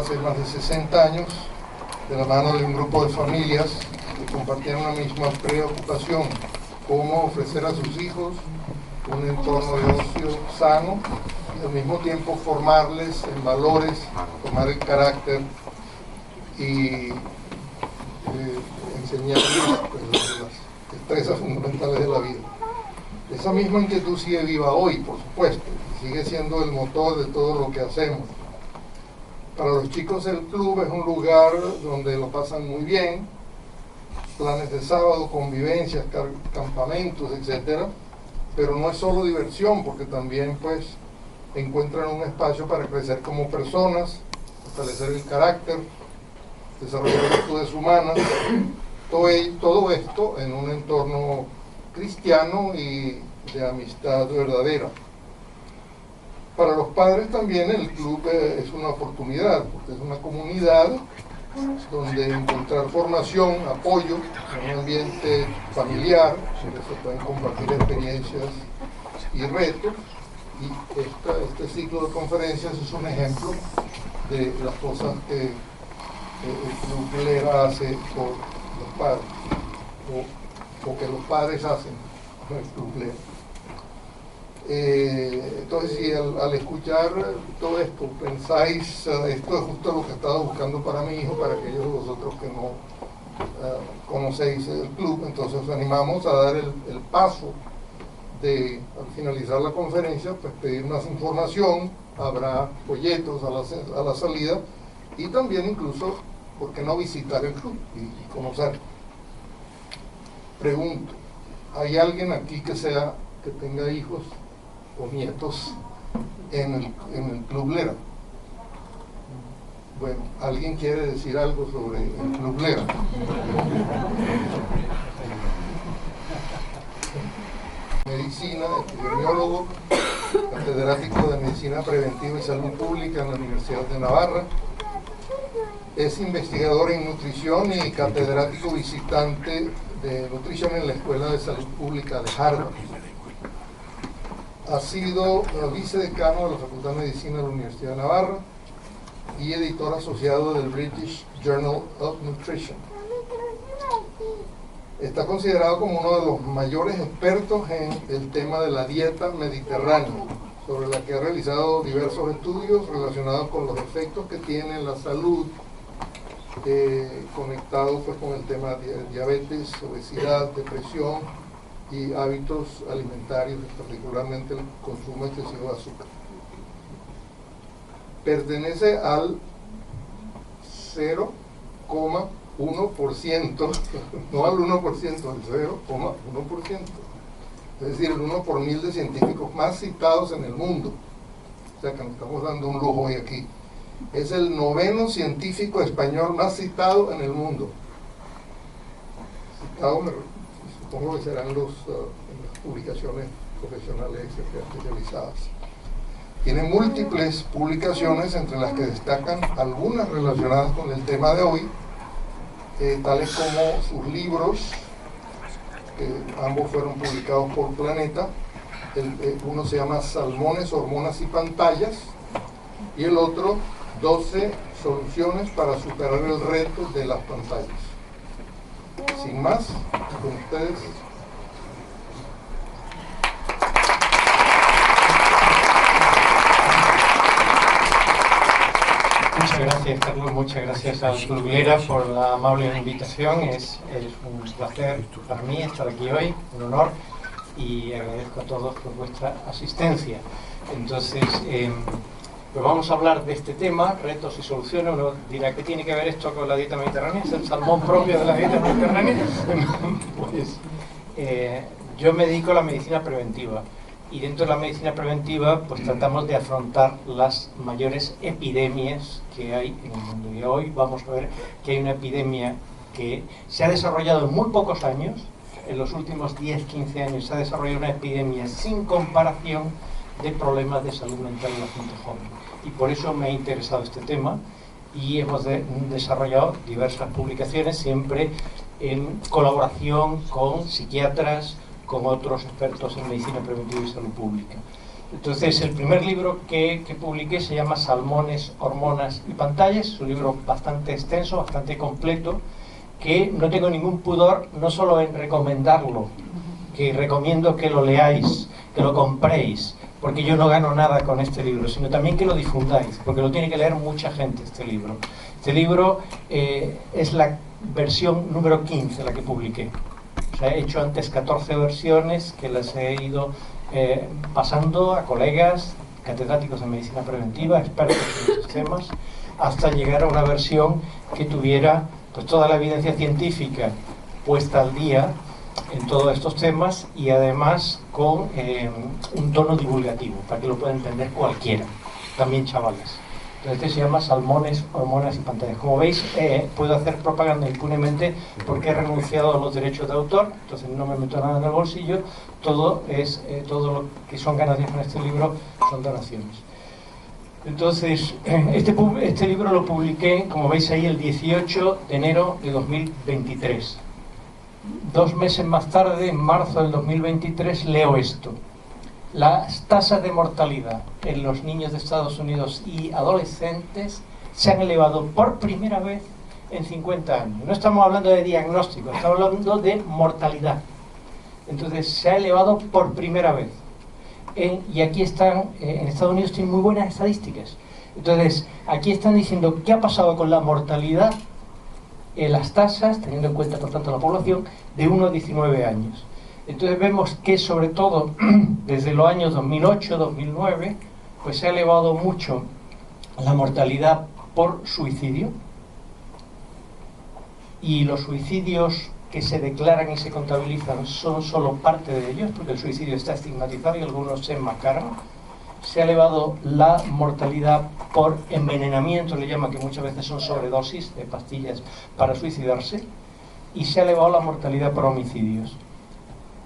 hace más de 60 años, de la mano de un grupo de familias que compartían una misma preocupación: cómo ofrecer a sus hijos un entorno de ocio sano y al mismo tiempo formarles en valores, formar el carácter y enseñarles pues, las destrezas fundamentales de la vida. Esa misma inquietud sigue viva hoy, por supuesto, y sigue siendo el motor de todo lo que hacemos. Para los chicos el club es un lugar donde lo pasan muy bien, planes de sábado, convivencias, campamentos, etcétera, pero no es solo diversión, porque también pues encuentran un espacio para crecer como personas, fortalecer el carácter, desarrollar virtudes humanas, todo esto en un entorno cristiano y de amistad verdadera. Para los padres también el club es una oportunidad, porque es una comunidad donde encontrar formación, apoyo, en un ambiente familiar, donde se pueden compartir experiencias y retos, y este ciclo de conferencias es un ejemplo de las cosas que el Club Lera hace por los padres, o que los padres hacen con el Club Lera. Entonces, si al escuchar todo esto pensáis, esto es justo lo que estaba buscando para mi hijo, para aquellos de vosotros que no conocéis el club, entonces os animamos a dar el paso de, al finalizar la conferencia, pues pedir más información, habrá folletos a la salida, y también incluso, ¿por qué no visitar el club y conocer? Pregunto, ¿hay alguien aquí que tenga hijos o nietos en el Club Lera? Bueno, ¿alguien quiere decir algo sobre el Club Lera? Medicina, epidemiólogo, catedrático de Medicina Preventiva y Salud Pública en la Universidad de Navarra. Es investigador en nutrición y catedrático visitante de nutrición en la Escuela de Salud Pública de Harvard. Ha sido vicedecano de la Facultad de Medicina de la Universidad de Navarra y editor asociado del British Journal of Nutrition. Está considerado como uno de los mayores expertos en el tema de la dieta mediterránea, sobre la que ha realizado diversos estudios relacionados con los efectos que tiene en la salud, conectado pues con el tema de diabetes, obesidad, depresión y hábitos alimentarios, particularmente el consumo excesivo de azúcar. Pertenece al 0,1%, no al 1%, al 0,1%. Es decir, el 1 por 1000 de científicos más citados en el mundo. O sea que nos estamos dando un lujo hoy aquí. Es el 9º científico español más citado en el mundo. Citado, supongo que serán en las publicaciones profesionales especializadas. Tiene múltiples publicaciones, entre las que destacan algunas relacionadas con el tema de hoy, tales como sus libros, ambos fueron publicados por Planeta. Uno se llama Salmones, Hormonas y Pantallas, y el otro 12 soluciones para superar el reto de las pantallas. Sin más, con ustedes. Muchas gracias, Carlos, muchas gracias al Club Lera por la amable invitación. Es un placer para mí estar aquí hoy, un honor, y agradezco a todos por vuestra asistencia. Entonces, pues vamos a hablar de este tema, retos y soluciones. Uno dirá, ¿qué tiene que ver esto con la dieta mediterránea? ¿Es el salmón propio de la dieta mediterránea? Pues yo me dedico a la medicina preventiva, y dentro de la medicina preventiva pues tratamos de afrontar las mayores epidemias que hay en el mundo. Y hoy vamos a ver que hay una epidemia que se ha desarrollado en muy pocos años. En los últimos 10-15 años se ha desarrollado una epidemia sin comparación de problemas de salud mental en la gente joven, y por eso me ha interesado este tema, y hemos desarrollado diversas publicaciones, siempre en colaboración con psiquiatras, con otros expertos en medicina preventiva y salud pública. Entonces, el primer libro que publiqué se llama Salmones, Hormonas y Pantallas. Es un libro bastante extenso, bastante completo, que no tengo ningún pudor, no solo en recomendarlo, que recomiendo que lo leáis, que lo compréis, porque yo no gano nada con este libro, sino también que lo difundáis, porque lo tiene que leer mucha gente este libro. Este libro es la versión número 15 la que publiqué. O sea, he hecho antes 14 versiones que las he ido pasando a colegas, catedráticos de medicina preventiva, expertos en estos temas, hasta llegar a una versión que tuviera pues toda la evidencia científica puesta al día en todos estos temas y además con un tono divulgativo para que lo pueda entender cualquiera, también chavales. Entonces este se llama Salmones, Hormonas y Pantallas. Como veis, puedo hacer propaganda impunemente porque he renunciado a los derechos de autor, entonces no me meto nada en el bolsillo, todo lo que son ganancias con este libro son donaciones. Entonces, este libro lo publiqué, como veis ahí, el 18 de enero de 2023. 2 meses más tarde, en marzo del 2023, leo esto. Las tasas de mortalidad en los niños de Estados Unidos y adolescentes se han elevado por primera vez en 50 años. No estamos hablando de diagnóstico, estamos hablando de mortalidad. Entonces, se ha elevado por primera vez. Y aquí están, en Estados Unidos tienen muy buenas estadísticas. Entonces, aquí están diciendo qué ha pasado con la mortalidad en las tasas, teniendo en cuenta, por tanto, la población, de 1 a 19 años. Entonces vemos que, sobre todo, desde los años 2008-2009, pues se ha elevado mucho la mortalidad por suicidio. Y los suicidios que se declaran y se contabilizan son solo parte de ellos, porque el suicidio está estigmatizado y algunos se enmascaran. Se ha elevado la mortalidad por envenenamiento, le llaman, que muchas veces son sobredosis de pastillas para suicidarse, y se ha elevado la mortalidad por homicidios.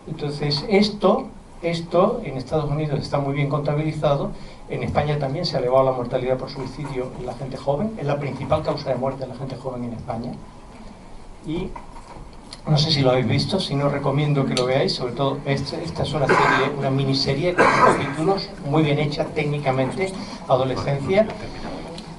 Entonces esto en Estados Unidos está muy bien contabilizado. En España también se ha elevado la mortalidad por suicidio en la gente joven, es la principal causa de muerte de la gente joven en España. Y no sé si lo habéis visto, si no, recomiendo que lo veáis. Sobre todo, esta es una serie, una miniserie con capítulos muy bien hecha técnicamente, adolescencia.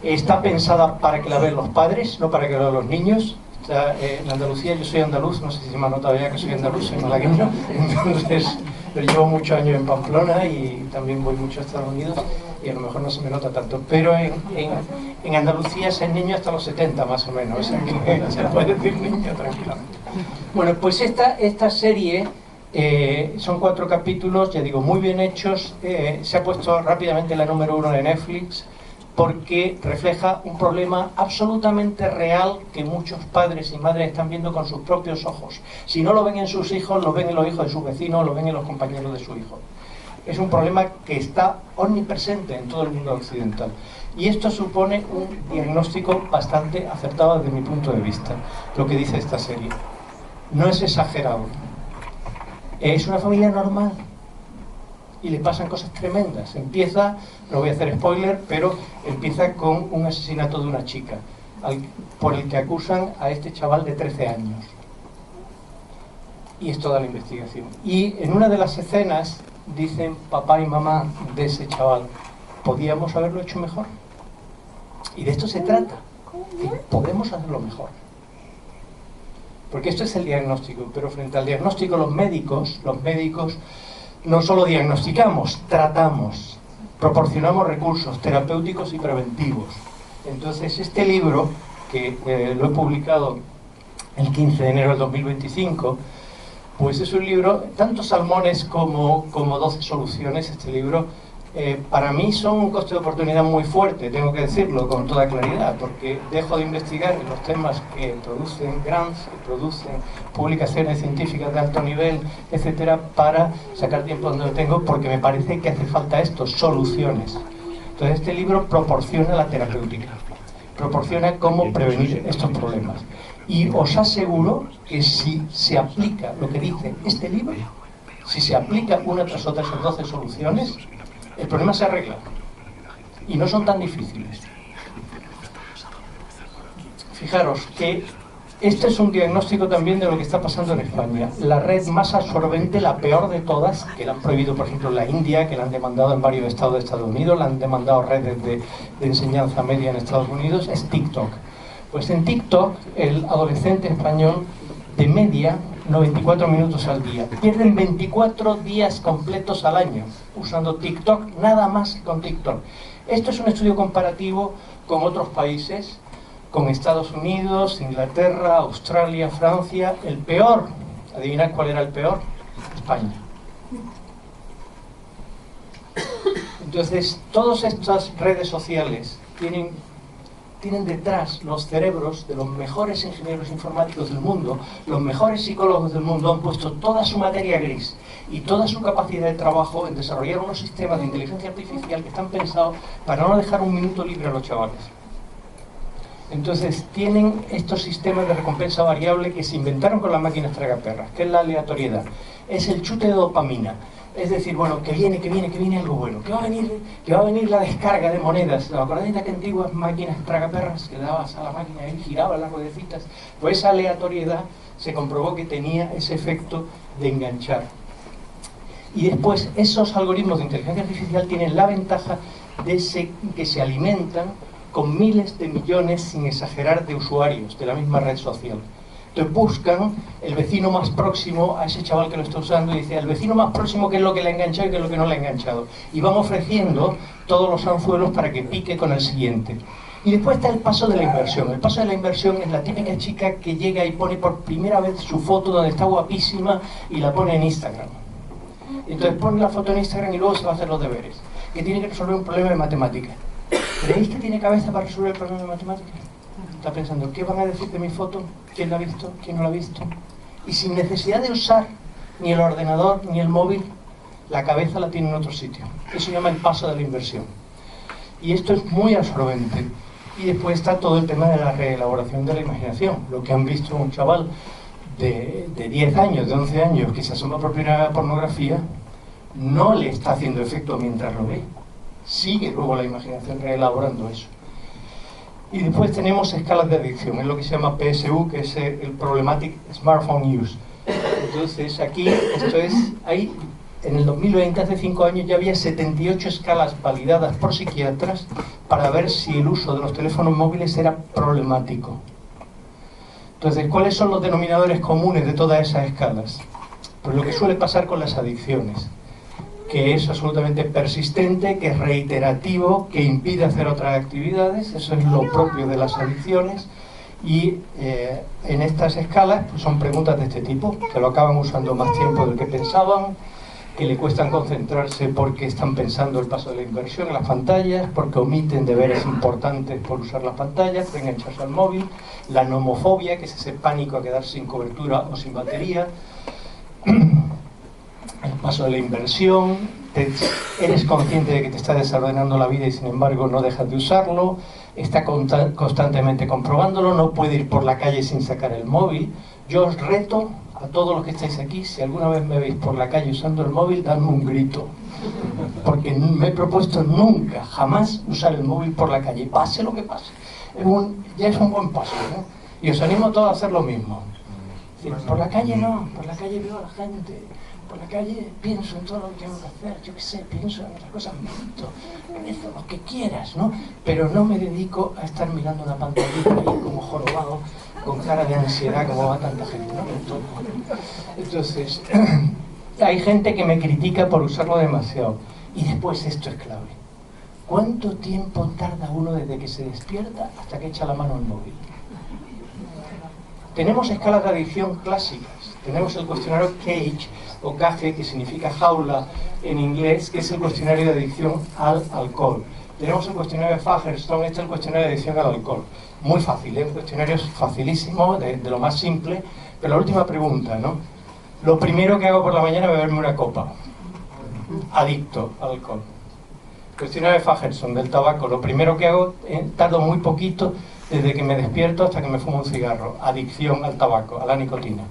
Está pensada para que la vean los padres, no para que la vean los niños. O sea, en Andalucía, yo soy andaluz, no sé si me ha notado ya que soy andaluz, soy malagueño, entonces, pero llevo muchos años en Pamplona y también voy mucho a Estados Unidos y a lo mejor no se me nota tanto, pero en Andalucía es niño hasta los 70 más o menos, o sea que se puede decir niño tranquilamente. Bueno, pues esta serie son 4 capítulos, ya digo, muy bien hechos. Se ha puesto rápidamente la número 1 de Netflix porque refleja un problema absolutamente real que muchos padres y madres están viendo con sus propios ojos. Si no lo ven en sus hijos, lo ven en los hijos de sus vecinos, lo ven en los compañeros de su hijo. Es un problema que está omnipresente en todo el mundo occidental. Y esto supone un diagnóstico bastante acertado desde mi punto de vista, lo que dice esta serie. No es exagerado. Es una familia normal y le pasan cosas tremendas. Empieza, no voy a hacer spoiler, pero empieza con un asesinato de una chica por el que acusan a este chaval de 13 años. Y es toda la investigación. Y en una de las escenas dicen papá y mamá de ese chaval, ¿podíamos haberlo hecho mejor? Y de esto se trata, que podemos hacerlo mejor. Porque esto es el diagnóstico, pero frente al diagnóstico los médicos no solo diagnosticamos, tratamos, proporcionamos recursos terapéuticos y preventivos. Entonces este libro, que lo he publicado el 15 de enero del 2025, pues es un libro, tanto salmones como 12 soluciones. Este libro para mí son un coste de oportunidad muy fuerte, tengo que decirlo con toda claridad, porque dejo de investigar en los temas que producen grants, que producen publicaciones científicas de alto nivel, etcétera, para sacar tiempo donde lo tengo, porque me parece que hace falta esto, soluciones. Entonces este libro proporciona la terapéutica, proporciona cómo prevenir estos problemas. Y os aseguro que si se aplica lo que dice este libro, si se aplica una tras otra esas 12 soluciones, el problema se arregla. Y no son tan difíciles. Fijaros que Este es un diagnóstico también de lo que está pasando en España. La red más absorbente, la peor de todas, que la han prohibido, por ejemplo, en la India, que la han demandado en varios estados de Estados Unidos, la han demandado redes de enseñanza media en Estados Unidos, es TikTok. Pues en TikTok, el adolescente español, de media, 94 minutos al día. Pierden 24 días completos al año usando TikTok, nada más que con TikTok. Esto es un estudio comparativo con otros países, con Estados Unidos, Inglaterra, Australia, Francia. El peor, ¿adivinad cuál era el peor? España. Entonces, todas estas redes sociales tienen detrás los cerebros de los mejores ingenieros informáticos del mundo, los mejores psicólogos del mundo han puesto toda su materia gris y toda su capacidad de trabajo en desarrollar unos sistemas de inteligencia artificial que están pensados para no dejar un minuto libre a los chavales. Entonces tienen estos sistemas de recompensa variable que se inventaron con las máquinas tragaperras, que es la aleatoriedad, es el chute de dopamina. Es decir, bueno, que viene algo bueno, que va a venir la descarga de monedas. ¿Os acordáis de aquellas antiguas máquinas tragaperras que le dabas a la máquina y giraba las ruedecitas? Pues esa aleatoriedad se comprobó que tenía ese efecto de enganchar. Y después, esos algoritmos de inteligencia artificial tienen la ventaja de que se alimentan con miles de millones, sin exagerar, de usuarios de la misma red social. Entonces buscan el vecino más próximo a ese chaval que lo está usando y dice, el vecino más próximo qué es lo que le ha enganchado y qué es lo que no le ha enganchado. Y van ofreciendo todos los anzuelos para que pique con el siguiente. Y después está el paso de la inversión. El paso de la inversión es la típica chica que llega y pone por primera vez su foto donde está guapísima y la pone en Instagram. Entonces pone la foto en Instagram y luego se va a hacer los deberes. Que tiene que resolver un problema de matemáticas. ¿Creéis que tiene cabeza para resolver el problema de matemáticas? Está pensando, ¿qué van a decir de mi foto? ¿Quién la ha visto? ¿Quién no la ha visto? Y sin necesidad de usar ni el ordenador ni el móvil, la cabeza la tiene en otro sitio. Eso se llama el paso de la inversión. Y esto es muy absorbente. Y después está todo el tema de la reelaboración de la imaginación. Lo que han visto un chaval de 10 años, de 11 años, que se asoma por primera vez a pornografía, no le está haciendo efecto mientras lo ve. Sigue luego la imaginación reelaborando eso. Y después tenemos escalas de adicción, es lo que se llama PSU, que es el Problematic Smartphone Use. Entonces aquí, en el 2020, hace 5 años, ya había 78 escalas validadas por psiquiatras para ver si el uso de los teléfonos móviles era problemático. Entonces, ¿cuáles son los denominadores comunes de todas esas escalas? Pues lo que suele pasar con las adicciones, que es absolutamente persistente, que es reiterativo, que impide hacer otras actividades. Eso es lo propio de las adicciones. Y en estas escalas pues son preguntas de este tipo, que lo acaban usando más tiempo del que pensaban, que le cuestan concentrarse porque están pensando el paso de la inversión en las pantallas, porque omiten deberes importantes por usar las pantallas, por engancharse al móvil, la nomofobia, que es ese pánico a quedarse sin cobertura o sin batería, el paso de la inversión, eres consciente de que te está desordenando la vida y sin embargo no dejas de usarlo, está constantemente comprobándolo, no puede ir por la calle sin sacar el móvil. Yo os reto a todos los que estáis aquí, si alguna vez me veis por la calle usando el móvil, dadme un grito, porque me he propuesto nunca, jamás usar el móvil por la calle, pase lo que pase. Ya es un buen paso, ¿no? Y os animo a todos a hacer lo mismo. Es decir, por la calle no, por la calle veo a la gente, por la calle pienso en todo lo que tengo que hacer, yo qué sé, pienso en otras cosas, medito, rezo, lo que quieras, ¿no? Pero no me dedico a estar mirando una pantallita ahí como jorobado, con cara de ansiedad, como va tanta gente, ¿no? Entonces, hay gente que me critica por usarlo demasiado. Y después esto es clave. ¿Cuánto tiempo tarda uno desde que se despierta hasta que echa la mano al móvil? Tenemos escalas de adicción clásicas. Tenemos el cuestionario Cage, o CAGE, que significa jaula en inglés, que es el cuestionario de adicción al alcohol. Tenemos el cuestionario de Fagerstone, este es el cuestionario de adicción al alcohol. Muy fácil, un cuestionario facilísimo, de lo más simple. Pero la última pregunta, ¿no? Lo primero que hago por la mañana es beberme una copa. Adicto al alcohol. Cuestionario de Fagerstone, del tabaco. Lo primero que hago, tardo muy poquito, desde que me despierto hasta que me fumo un cigarro. Adicción al tabaco, a la nicotina.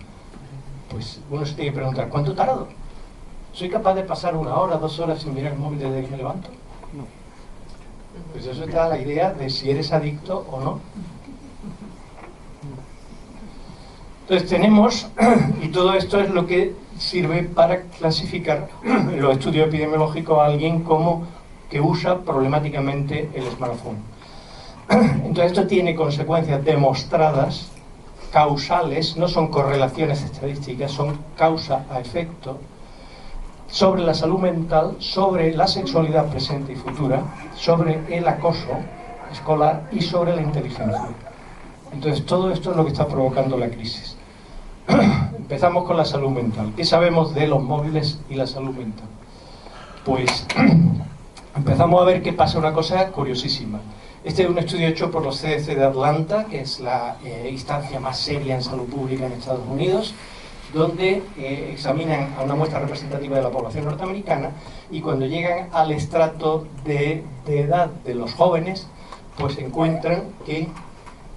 Pues uno se tiene que preguntar, ¿cuánto tardo? ¿Soy capaz de pasar 1 hora, 2 horas sin mirar el móvil desde que me levanto? No. Pues eso te da la idea de si eres adicto o no. Entonces tenemos, y todo esto es lo que sirve para clasificar en los estudios epidemiológicos a alguien como que usa problemáticamente el smartphone. Entonces esto tiene consecuencias demostradas, causales, no son correlaciones estadísticas, son causa a efecto, sobre la salud mental, sobre la sexualidad presente y futura, sobre el acoso escolar y sobre la inteligencia. Entonces todo esto es lo que está provocando la crisis. Empezamos con la salud mental. ¿Qué sabemos de los móviles y la salud mental? Pues empezamos a ver que pasa una cosa curiosísima. Este es un estudio hecho por los CDC de Atlanta, que es la instancia más seria en salud pública en Estados Unidos, donde examinan a una muestra representativa de la población norteamericana y cuando llegan al estrato de edad de los jóvenes, pues encuentran que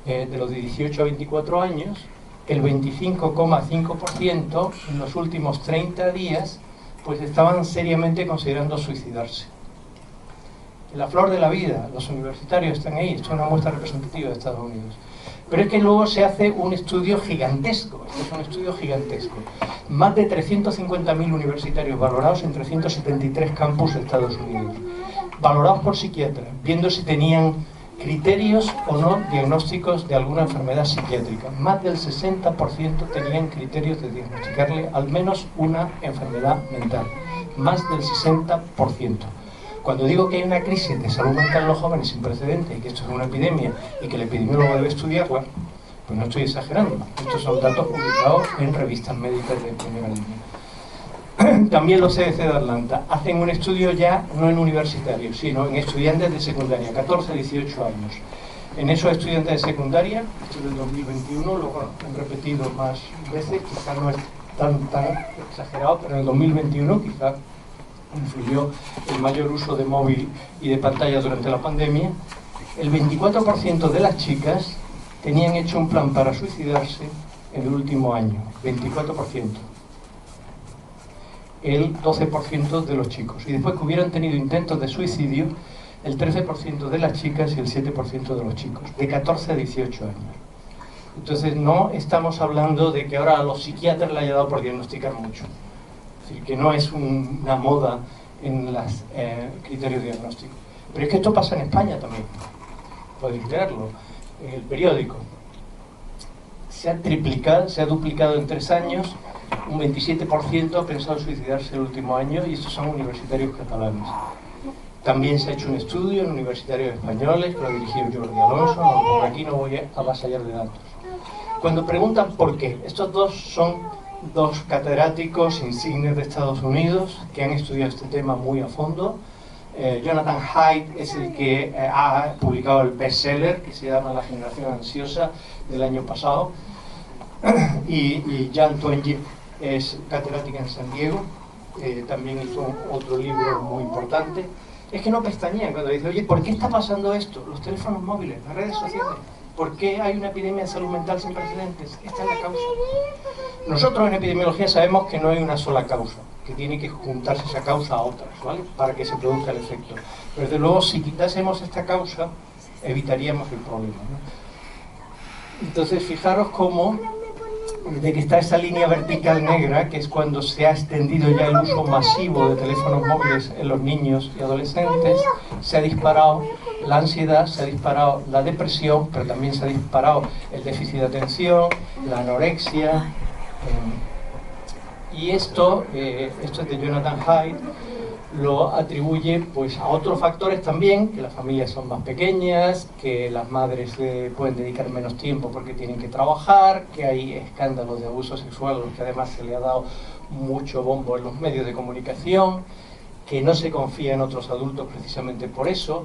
de los de 18 a 24 años, el 25,5% en los últimos 30 días pues estaban seriamente considerando suicidarse. En la flor de la vida, los universitarios están ahí, esto es una muestra representativa de Estados Unidos. Pero es que luego se hace un estudio gigantesco, este es un estudio gigantesco. Más de 350.000 universitarios valorados en 373 campus de Estados Unidos. Valorados por psiquiatras, viendo si tenían criterios o no diagnósticos de alguna enfermedad psiquiátrica. Más del 60% tenían criterios de diagnosticarle al menos una enfermedad mental. Más del 60%. Cuando digo que hay una crisis de salud mental en los jóvenes sin precedentes y que esto es una epidemia y que el epidemiólogo debe estudiarla, pues no estoy exagerando. Estos son datos publicados en revistas médicas de primera línea. También los CDC de Atlanta hacen un estudio ya no en universitarios, sino en estudiantes de secundaria, 14 a 18 años. En esos estudiantes de secundaria, esto es del 2021, lo han repetido más veces, quizás no es tan exagerado, pero en el 2021 quizás influyó el mayor uso de móvil y de pantalla durante la pandemia. El 24% de las chicas tenían hecho un plan para suicidarse en el último año, 24%. El 12% de los chicos. Y después que hubieran tenido intentos de suicidio, el 13% de las chicas y el 7% de los chicos, de 14 a 18 años. Entonces no estamos hablando de que ahora a los psiquiatras le haya dado por diagnosticar mucho. Es decir, que no es una moda en los criterios diagnósticos. Pero es que esto pasa en España también. Podéis leerlo en el periódico. Se ha triplicado, se ha duplicado en 3 años. Un 27% ha pensado suicidarse el último año y estos son universitarios catalanes. También se ha hecho un estudio en universitarios españoles que lo ha dirigido Jordi Alonso. Por aquí no voy a avasallar de datos. Cuando preguntan por qué, estos dos son dos catedráticos insignes de Estados Unidos que han estudiado este tema muy a fondo. Jonathan Haidt es el que ha publicado el bestseller que se llama La generación ansiosa del año pasado. Y Jan Twenje es catedrática en San Diego, también hizo otro libro muy importante. Es que no pestañean cuando dice, oye, ¿por qué está pasando esto? Los teléfonos móviles, las redes sociales. ¿Por qué hay una epidemia de salud mental sin precedentes? Esta es la causa. Nosotros en epidemiología sabemos que no hay una sola causa, que tiene que juntarse esa causa a otras, ¿vale? Para que se produzca el efecto. Pero desde luego, si quitásemos esta causa, evitaríamos el problema, ¿no? Entonces, fijaros cómo, de que está esa línea vertical negra, que es cuando se ha extendido ya el uso masivo de teléfonos móviles en los niños y adolescentes, se ha disparado la ansiedad, se ha disparado la depresión, pero también se ha disparado el déficit de atención, la anorexia. Y esto es de Jonathan Haidt, lo atribuye pues a otros factores también, que las familias son más pequeñas, que las madres pueden dedicar menos tiempo porque tienen que trabajar, que hay escándalos de abuso sexual, los que además se le ha dado mucho bombo en los medios de comunicación, que no se confía en otros adultos precisamente por eso.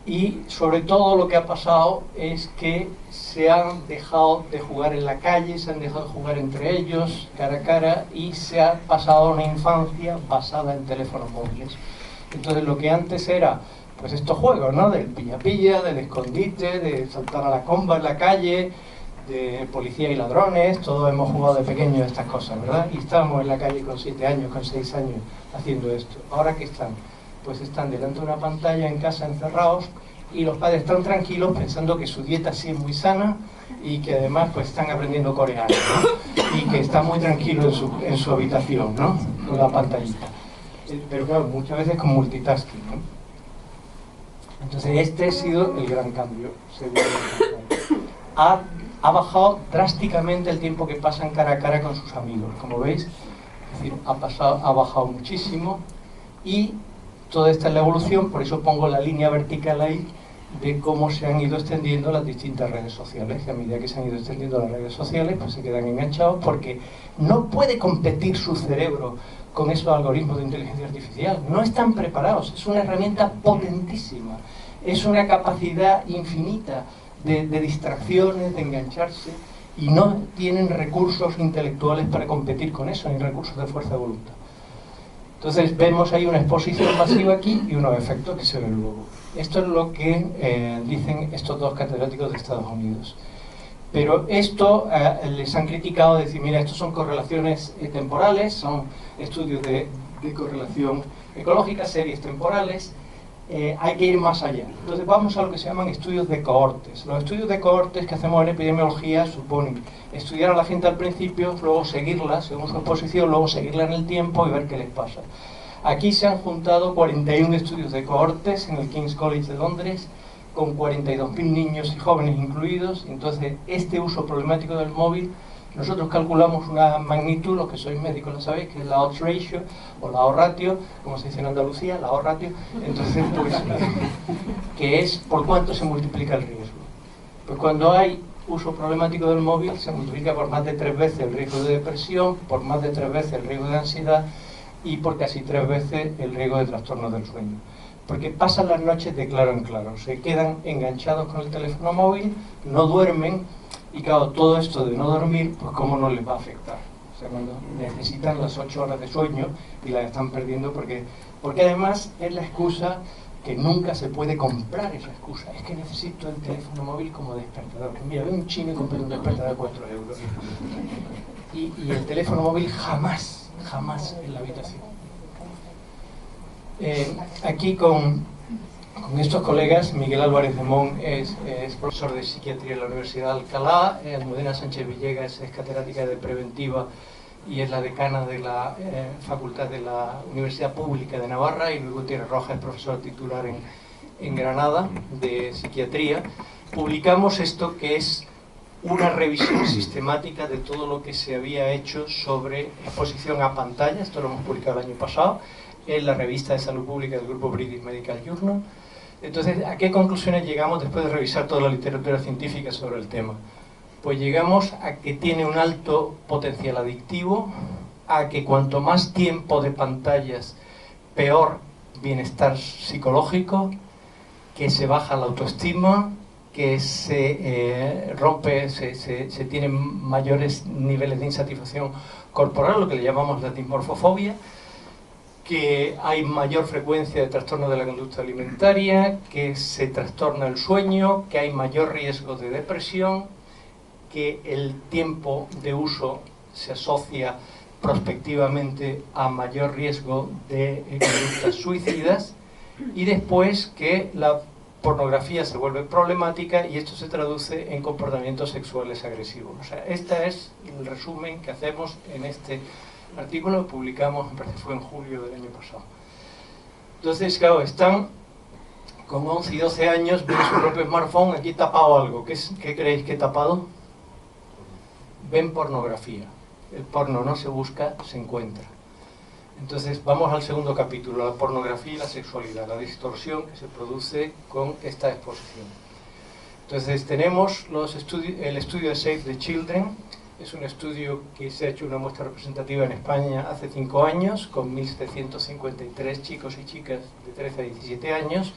Y sobre todo lo que ha pasado es que se han dejado de jugar en la calle, se han dejado de jugar entre ellos, cara a cara, y se ha pasado a una infancia basada en teléfonos móviles. Entonces lo que antes era, pues estos juegos, ¿no? Del pilla-pilla, del escondite, de saltar a la comba en la calle, de policía y ladrones, todos hemos jugado de pequeños estas cosas, ¿verdad? Y estábamos en la calle con 7 años, con 6 años haciendo esto. ¿Ahora qué están? Pues están delante de una pantalla en casa encerrados y los padres están tranquilos pensando que su dieta sí es muy sana y que además pues están aprendiendo coreano, ¿no? Y que está muy tranquilo en su habitación, ¿no? Con la pantallita. Pero claro, muchas veces con multitasking, ¿no? Entonces este ha sido el gran cambio, según ha bajado drásticamente el tiempo que pasan cara a cara con sus amigos, como veis, es decir, ha bajado muchísimo, y toda esta es la evolución, por eso pongo la línea vertical ahí, de cómo se han ido extendiendo las distintas redes sociales, que a medida que se han ido extendiendo las redes sociales, pues se quedan enganchados, porque no puede competir su cerebro con esos algoritmos de inteligencia artificial, no están preparados, es una herramienta potentísima, es una capacidad infinita de distracciones, de engancharse, y no tienen recursos intelectuales para competir con eso, ni recursos de fuerza de voluntad. Entonces vemos ahí una exposición masiva aquí y unos efectos que se ven luego. Esto es lo que dicen estos dos catedráticos de Estados Unidos. Pero esto les han criticado, decir, mira, estos son correlaciones temporales, son estudios de correlación ecológica, series temporales, hay que ir más allá. Entonces vamos a lo que se llaman estudios de cohortes. Los estudios de cohortes que hacemos en epidemiología suponen estudiar a la gente al principio, luego seguirla según su exposición, luego seguirla en el tiempo y ver qué les pasa. Aquí se han juntado 41 estudios de cohortes en el King's College de Londres, con 42.000 niños y jóvenes incluidos. Entonces este uso problemático del móvil, nosotros calculamos una magnitud, los que sois médicos lo sabéis, que es la odds ratio o la odds ratio, como se dice en Andalucía, la odds ratio. Entonces, pues, que es por cuánto se multiplica el riesgo. Pues cuando hay uso problemático del móvil, se multiplica por más de 3 veces el riesgo de depresión, por más de 3 veces el riesgo de ansiedad y por casi 3 veces el riesgo de trastornos del sueño. Porque pasan las noches de claro en claro, se quedan enganchados con el teléfono móvil, no duermen. Y claro, todo esto de no dormir, pues cómo no les va a afectar. O sea, cuando necesitan las 8 horas de sueño y las están perdiendo porque además es la excusa que nunca se puede comprar, esa excusa. Es que necesito el teléfono móvil como despertador. Mira, veo un chino y compré un despertador de 4 euros. Y el teléfono móvil jamás en la habitación. Aquí con estos colegas, Miguel Álvarez de Mon es profesor de psiquiatría en la Universidad de Alcalá, Almudena Sánchez Villegas es catedrática de preventiva y es la decana de la facultad de la Universidad Pública de Navarra, y Luis Gutiérrez Rojas es profesor titular en Granada de psiquiatría. Publicamos esto, que es una revisión sistemática de todo lo que se había hecho sobre exposición a pantalla. Esto lo hemos publicado el año pasado en la revista de salud pública del grupo British Medical Journal. Entonces, ¿a qué conclusiones llegamos después de revisar toda la literatura científica sobre el tema? Pues llegamos a que tiene un alto potencial adictivo, a que cuanto más tiempo de pantallas, peor bienestar psicológico, que se baja la autoestima, que se tienen mayores niveles de insatisfacción corporal, lo que le llamamos la dismorfofobia, que hay mayor frecuencia de trastorno de la conducta alimentaria, que se trastorna el sueño, que hay mayor riesgo de depresión, que el tiempo de uso se asocia prospectivamente a mayor riesgo de conductas suicidas, y después que la pornografía se vuelve problemática y esto se traduce en comportamientos sexuales agresivos. O sea, este es el resumen que hacemos en este artículo que publicamos, me parece que fue en julio del año pasado. Entonces, claro, están con 11 y 12 años, ven su propio smartphone, aquí tapado algo. ¿Qué creéis que he tapado? Ven pornografía. El porno no se busca, se encuentra. Entonces vamos al segundo capítulo, la pornografía y la sexualidad, la distorsión que se produce con esta exposición. Entonces tenemos el estudio de Save the Children. Es un estudio que se ha hecho una muestra representativa en España hace 5 años, con 1.753 chicos y chicas de 13 a 17 años.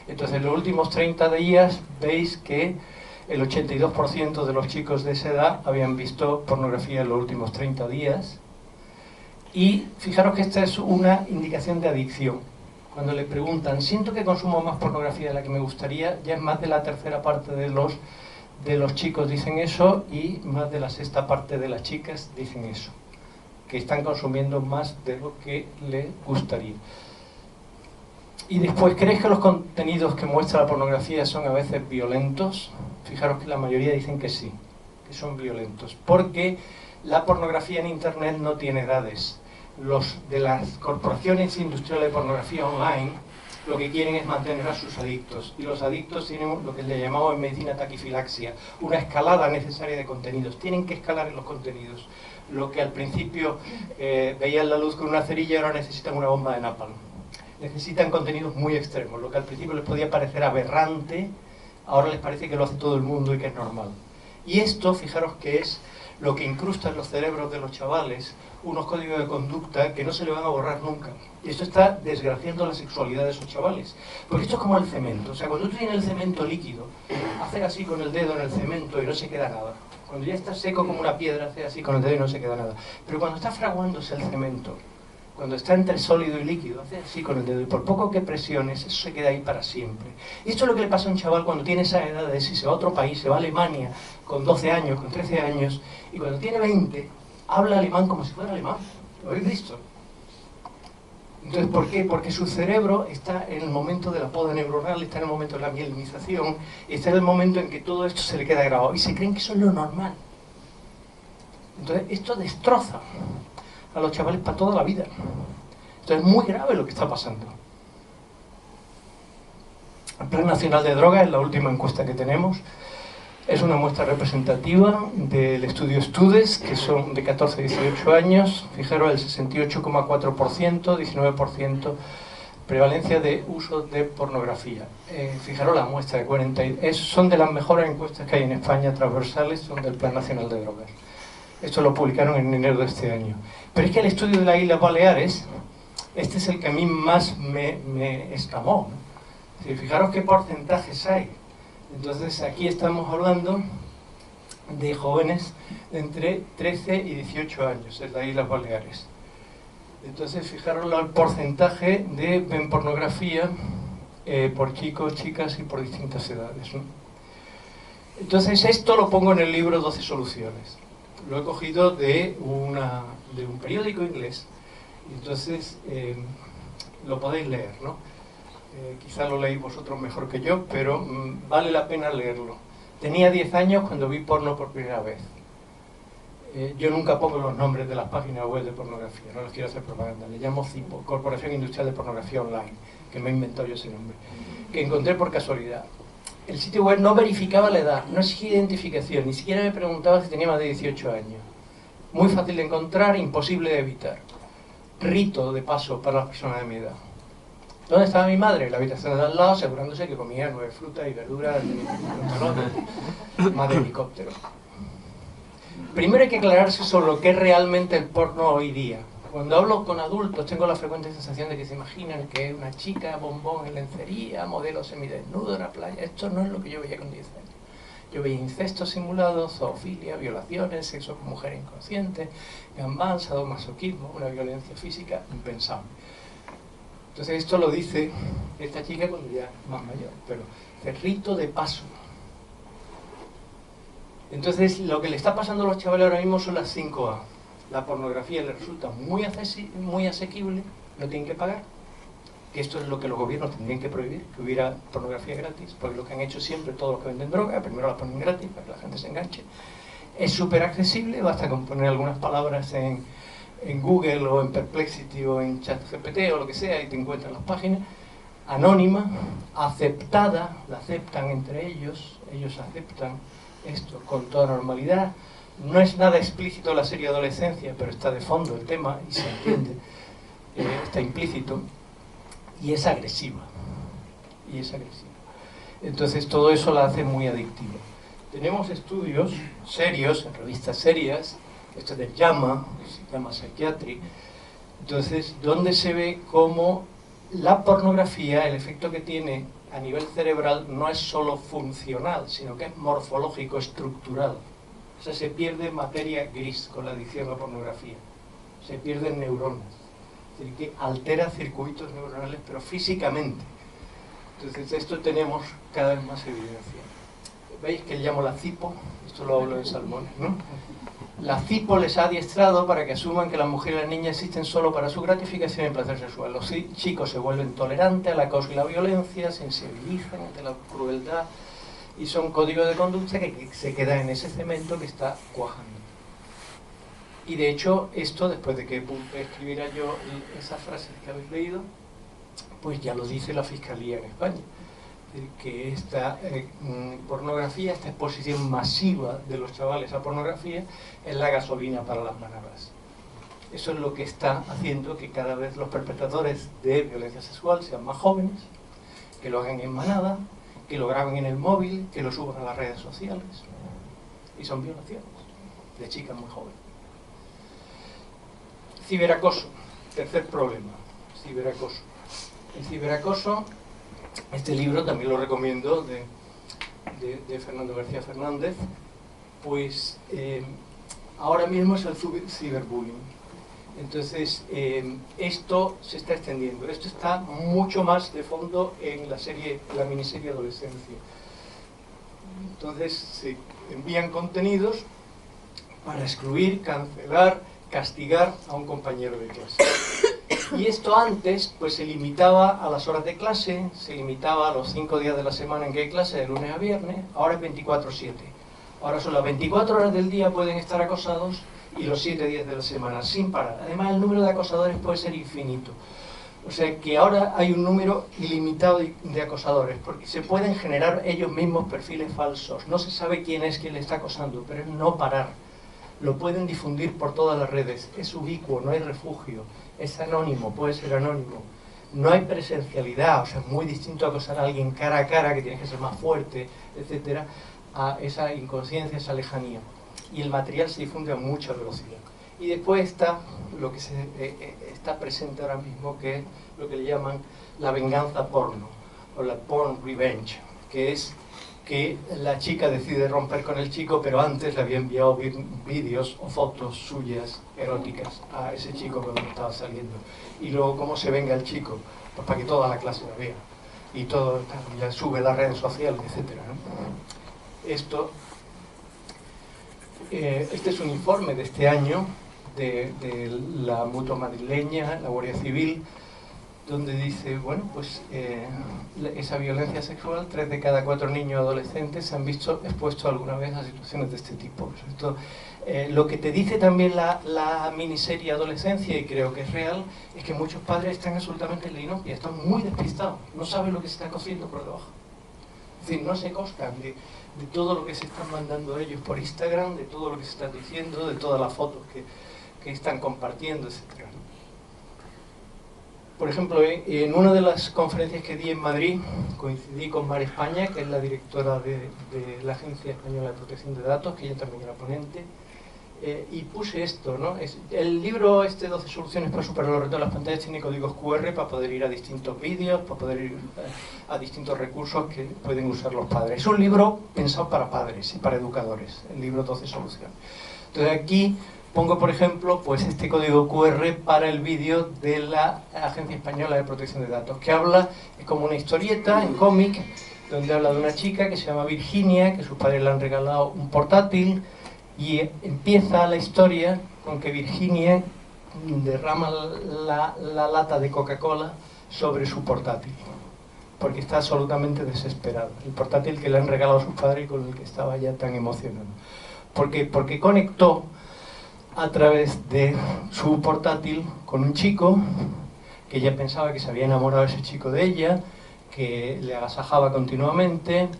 Entonces en los últimos 30 días veis que el 82% de los chicos de esa edad habían visto pornografía en los últimos 30 días. Y fijaros que esta es una indicación de adicción. Cuando le preguntan, siento que consumo más pornografía de la que me gustaría, ya es más de la tercera parte de los chicos dicen eso, y más de la sexta parte de las chicas dicen eso, que están consumiendo más de lo que les gustaría. Y después, ¿crees que los contenidos que muestra la pornografía son a veces violentos? Fijaros que la mayoría dicen que sí, que son violentos, porque la pornografía en Internet no tiene edades. Los de las corporaciones industriales de pornografía online lo que quieren es mantener a sus adictos, y los adictos tienen lo que le llamamos en medicina taquifilaxia, una escalada necesaria de contenidos. Tienen que escalar en los contenidos. Lo que al principio veían la luz con una cerilla, ahora necesitan una bomba de napalm. Necesitan contenidos muy extremos. Lo que al principio les podía parecer aberrante, ahora les parece que lo hace todo el mundo y que es normal. Y esto, fijaros que es lo que incrusta en los cerebros de los chavales unos códigos de conducta que no se le van a borrar nunca. Y esto está desgraciando la sexualidad de esos chavales. Porque esto es como el cemento. O sea, cuando tú tienes el cemento líquido, haces así con el dedo en el cemento y no se queda nada. Cuando ya está seco como una piedra, haces así con el dedo y no se queda nada. Pero cuando está fraguándose el cemento, cuando está entre sólido y líquido, hace así con el dedo, y por poco que presiones, eso se queda ahí para siempre. Y esto es lo que le pasa a un chaval cuando tiene esa edad de si se va a otro país, se va a Alemania con 12 años, con 13 años, y cuando tiene 20, habla alemán como si fuera alemán. ¿Lo habéis visto? Entonces, ¿por qué? Porque su cerebro está en el momento de la poda neuronal, está en el momento de la mielinización, y está en el momento en que todo esto se le queda grabado, y se creen que eso es lo normal. Entonces, esto destroza a los chavales para toda la vida. Entonces es muy grave lo que está pasando. El Plan Nacional de Drogas es la última encuesta que tenemos. Es una muestra representativa del estudio Studes, que son de 14 a 18 años. Fijaros, el 68,4%, 19% prevalencia de uso de pornografía. Fijaros la muestra de 40. Son de las mejores encuestas que hay en España, transversales, son del Plan Nacional de Drogas. Esto lo publicaron en enero de este año. Pero es que el estudio de las Islas Baleares, este es el que a mí más me escamó, ¿no? Sí, fijaros qué porcentajes hay. Entonces aquí estamos hablando de jóvenes de entre 13 y 18 años en las Islas Baleares. Entonces fijaros el porcentaje de ven pornografía por chicos, chicas y por distintas edades, ¿no? Entonces esto lo pongo en el libro 12 soluciones. Lo he cogido de un periódico inglés, y entonces lo podéis leer, ¿no? Quizá lo leéis vosotros mejor que yo, pero vale la pena leerlo. Tenía 10 años cuando vi porno por primera vez. Yo nunca pongo los nombres de las páginas web de pornografía, no les quiero hacer propaganda. Le llamo CIPO, Corporación Industrial de Pornografía Online, que me he inventado yo ese nombre, que encontré por casualidad. El sitio web no verificaba la edad, no exigía identificación, ni siquiera me preguntaba si tenía más de 18 años. Muy fácil de encontrar, imposible de evitar. Rito de paso para las personas de mi edad. ¿Dónde estaba mi madre? En la habitación de al lado, asegurándose que comía 9 frutas y verduras, más de helicóptero. Primero hay que aclararse sobre lo que es realmente el porno hoy día. Cuando hablo con adultos tengo la frecuente sensación de que se imaginan que es una chica bombón en lencería, modelo semidesnudo en la playa. Esto no es lo que yo veía con 10 años. Yo veía incestos simulados, zoofilia, violaciones, sexo con mujeres inconscientes, gambán, sadomasoquismo, una violencia física impensable. Entonces esto lo dice esta chica cuando ya es más mayor, pero es rito de paso. Entonces lo que le está pasando a los chavales ahora mismo son las 5A. La pornografía les resulta muy asequible, no tienen que pagar, que esto es lo que los gobiernos tendrían que prohibir, que hubiera pornografía gratis, porque lo que han hecho siempre todos los que venden droga, primero la ponen gratis para que la gente se enganche. Es súper accesible, basta con poner algunas palabras en Google o en Perplexity o en ChatGPT o lo que sea y te encuentran las páginas. Anónima, aceptada, la aceptan entre ellos aceptan esto con toda normalidad. No es nada explícito la serie adolescencia, pero está de fondo el tema y se entiende, está implícito, y es agresiva. Entonces todo eso la hace muy adictiva. Tenemos estudios serios, en revistas serias, esto es del JAMA, se llama Psychiatry, entonces donde se ve cómo la pornografía, el efecto que tiene a nivel cerebral no es solo funcional, sino que es morfológico, estructural. O sea, se pierde materia gris con la adicción a la pornografía. Se pierden neuronas. Es decir, que altera circuitos neuronales, pero físicamente. Entonces, de esto tenemos cada vez más evidencia. ¿Veis que le llamo la CIPO? Esto lo hablo de salmones, ¿no? La CIPO les ha adiestrado para que asuman que las mujeres y las niñas existen solo para su gratificación y placer sexual. Los chicos se vuelven tolerantes al acoso y la violencia, sensibilizan ante la crueldad y son códigos de conducta que se quedan en ese cemento que está cuajando. Y de hecho, esto, después de que escribiera yo esas frases que habéis leído, pues ya lo dice la Fiscalía en España, que esta pornografía, esta exposición masiva de los chavales a pornografía, es la gasolina para las manadas. Eso es lo que está haciendo que cada vez los perpetradores de violencia sexual sean más jóvenes, que lo hagan en manada, que lo graben en el móvil, que lo suban a las redes sociales. Y son violaciones de chicas muy jóvenes. Ciberacoso, tercer problema, ciberacoso. El ciberacoso, este libro también lo recomiendo, de Fernando García Fernández, pues ahora mismo es el ciberbullying. Entonces, esto se está extendiendo, esto está mucho más de fondo en la miniserie Adolescencia. Entonces, se envían contenidos para excluir, cancelar, castigar a un compañero de clase. Y esto antes pues se limitaba a las horas de clase, se limitaba a los 5 días de la semana en que hay clase, de lunes a viernes, ahora es 24/7. Ahora son las 24 horas del día pueden estar acosados y los 7 días de la semana, sin parar. Además, el número de acosadores puede ser infinito. O sea que ahora hay un número ilimitado de acosadores, porque se pueden generar ellos mismos perfiles falsos. No se sabe quién es quien le está acosando, pero es no parar. Lo pueden difundir por todas las redes, es ubicuo, no hay refugio, es anónimo, puede ser anónimo. No hay presencialidad, o sea, es muy distinto acosar a alguien cara a cara, que tiene que ser más fuerte, etcétera, a esa inconsciencia, esa lejanía. Y el material se difunde a mucha velocidad. Y después está lo que está presente ahora mismo, que es lo que le llaman la venganza porno, o la porn revenge, que es que la chica decide romper con el chico, pero antes le había enviado vídeos o fotos suyas eróticas a ese chico con el que estaba saliendo. Y luego, ¿cómo se venga el chico? Pues para que toda la clase lo vea. Y todo, ya sube a las redes sociales, etc. Esto, este es un informe de este año de la Mutua Madrileña, la Guardia Civil, donde dice, bueno, pues esa violencia sexual, 3 de cada 4 niños y adolescentes se han visto expuestos alguna vez a situaciones de este tipo. Esto, lo que te dice también la miniserie Adolescencia, y creo que es real, es que muchos padres están absolutamente en la inopia, están muy despistados, no saben lo que se está cociendo por debajo. Es decir, no se constan de todo lo que se están mandando ellos por Instagram, de todo lo que se están diciendo, de todas las fotos que están compartiendo, etc. Por ejemplo, en una de las conferencias que di en Madrid, coincidí con Mar España, que es la directora de la Agencia Española de Protección de Datos, que ella también era ponente, y puse esto, ¿no? El libro 12 soluciones para superar los retos de las pantallas tiene códigos QR para poder ir a distintos vídeos, para poder ir a distintos recursos que pueden usar los padres. Es un libro pensado para padres y para educadores, el libro 12 soluciones. Entonces aquí pongo, por ejemplo, pues este código QR para el vídeo de la Agencia Española de Protección de Datos, que habla, es como una historieta en cómic, donde habla de una chica que se llama Virginia, que sus padres le han regalado un portátil, y empieza la historia con que Virginia derrama la lata de Coca-Cola sobre su portátil, porque está absolutamente desesperada. El portátil que le han regalado a sus padres y con el que estaba ya tan emocionado. Porque conectó a través de su portátil con un chico que ella pensaba que se había enamorado ese chico de ella, que le agasajaba continuamente,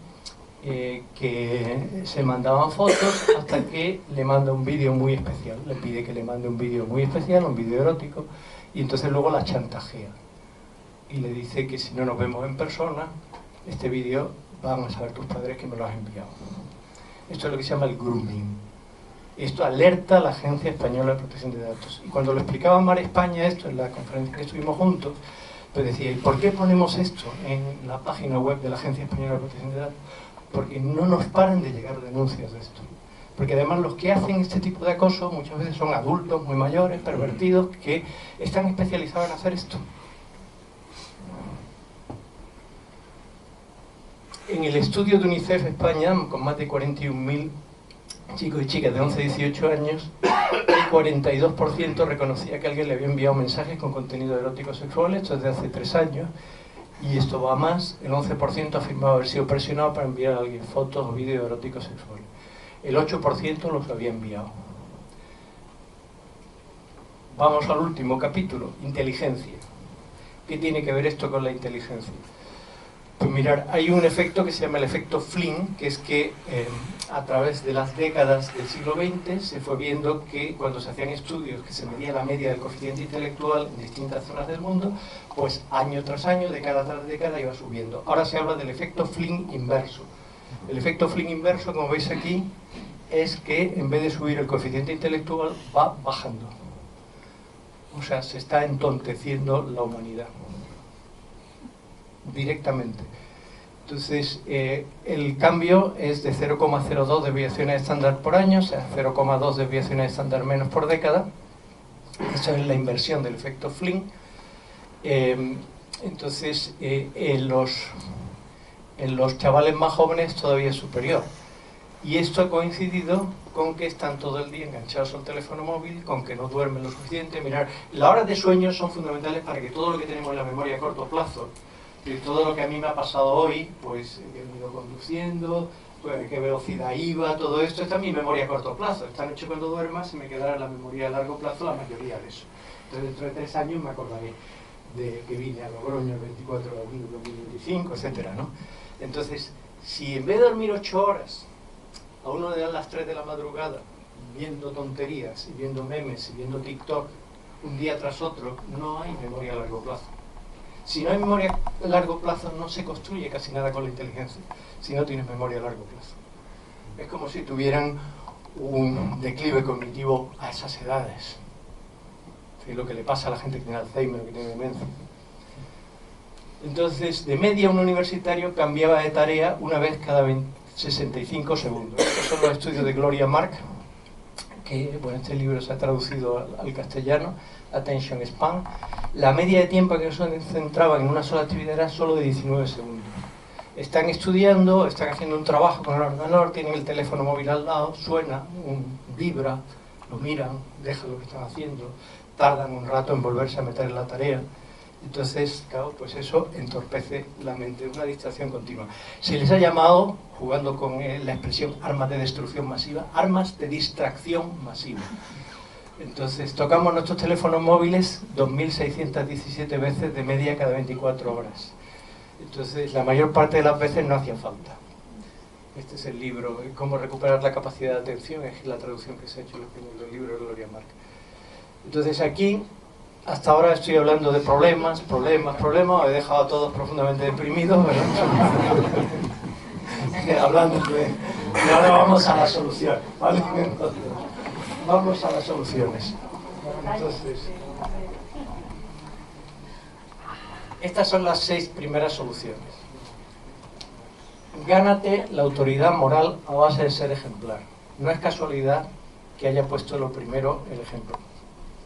que se mandaban fotos, hasta que le manda un vídeo muy especial, le pide que le mande un vídeo muy especial, un vídeo erótico, y entonces luego la chantajea y le dice que si no nos vemos en persona, este vídeo van a saber tus padres que me lo has enviado. Esto es lo que se llama el grooming. Esto alerta a la Agencia Española de Protección de Datos. Y cuando lo explicaba Mar España, esto en la conferencia que estuvimos juntos, pues decía, ¿y por qué ponemos esto en la página web de la Agencia Española de Protección de Datos? Porque no nos paran de llegar denuncias de esto. Porque además los que hacen este tipo de acoso muchas veces son adultos muy mayores, pervertidos, que están especializados en hacer esto. En el estudio de UNICEF España, con más de 41.000 chicos y chicas de 11 a 18 años, el 42% reconocía que alguien le había enviado mensajes con contenido erótico sexual, esto es de hace 3 años, y esto va a más, el 11% afirmaba haber sido presionado para enviar a alguien fotos o vídeos eróticos sexuales. El 8% los había enviado. Vamos al último capítulo, inteligencia. ¿Qué tiene que ver esto con la inteligencia? Pues mirar, hay un efecto que se llama el efecto Flynn, que es que a través de las décadas del siglo XX se fue viendo que cuando se hacían estudios que se medía la media del coeficiente intelectual en distintas zonas del mundo, pues año tras año, década tras década iba subiendo. Ahora se habla del efecto Flynn inverso. El efecto Flynn inverso, como veis aquí, es que en vez de subir el coeficiente intelectual va bajando. O sea, se está entonteciendo la humanidad directamente. Entonces, el cambio es de 0,02 desviaciones estándar por año, o sea, 0,2 desviaciones estándar menos por década. Esa es la inversión del efecto Flynn. Entonces, en los chavales más jóvenes todavía es superior. Y esto ha coincidido con que están todo el día enganchados al teléfono móvil, con que no duermen lo suficiente. Mirar, las horas de sueño son fundamentales para que todo lo que tenemos en la memoria a corto plazo, y todo lo que a mí me ha pasado hoy, pues he venido conduciendo, pues, qué velocidad iba, todo esto está en mi memoria a corto plazo. Esta noche cuando duerma se me quedará en la memoria a largo plazo la mayoría de eso. Entonces dentro de 3 años me acordaré de que vine a Logroño el 24 de abril de 2025, etcétera, ¿no? Entonces, si en vez de dormir 8 horas, a uno le dan las 3 de la madrugada, viendo tonterías, y viendo memes, y viendo TikTok, un día tras otro, no hay memoria a largo plazo. Si no hay memoria a largo plazo, no se construye casi nada con la inteligencia, si no tienes memoria a largo plazo. Es como si tuvieran un declive cognitivo a esas edades. Es lo que le pasa a la gente que tiene Alzheimer o que tiene demencia. Entonces, de media, un universitario cambiaba de tarea una vez cada 65 segundos. Estos son los estudios de Gloria Mark, que bueno, este libro se ha traducido al castellano, Attention Span. La media de tiempo que se centraban en una sola actividad era solo de 19 segundos. Están estudiando, están haciendo un trabajo con el ordenador, tienen el teléfono móvil al lado, suena, vibra, lo miran, dejan lo que están haciendo, tardan un rato en volverse a meter en la tarea. Entonces, claro, pues eso entorpece la mente, una distracción continua. Se les ha llamado, jugando con la expresión armas de destrucción masiva, armas de distracción masiva. Entonces, tocamos nuestros teléfonos móviles 2.617 veces de media cada 24 horas. Entonces, la mayor parte de las veces no hacía falta. Este es el libro, Cómo recuperar la capacidad de atención, es la traducción que se ha hecho en el libro de Gloria Mark. Entonces, aquí, hasta ahora estoy hablando de problemas, he dejado a todos profundamente deprimidos, ¿verdad? Hablando de... Y ahora vamos a la solución, ¿vale? Entonces, vamos a las soluciones. Entonces, estas son las 6 primeras soluciones. Gánate la autoridad moral a base de ser ejemplar. No es casualidad que haya puesto lo primero el ejemplo.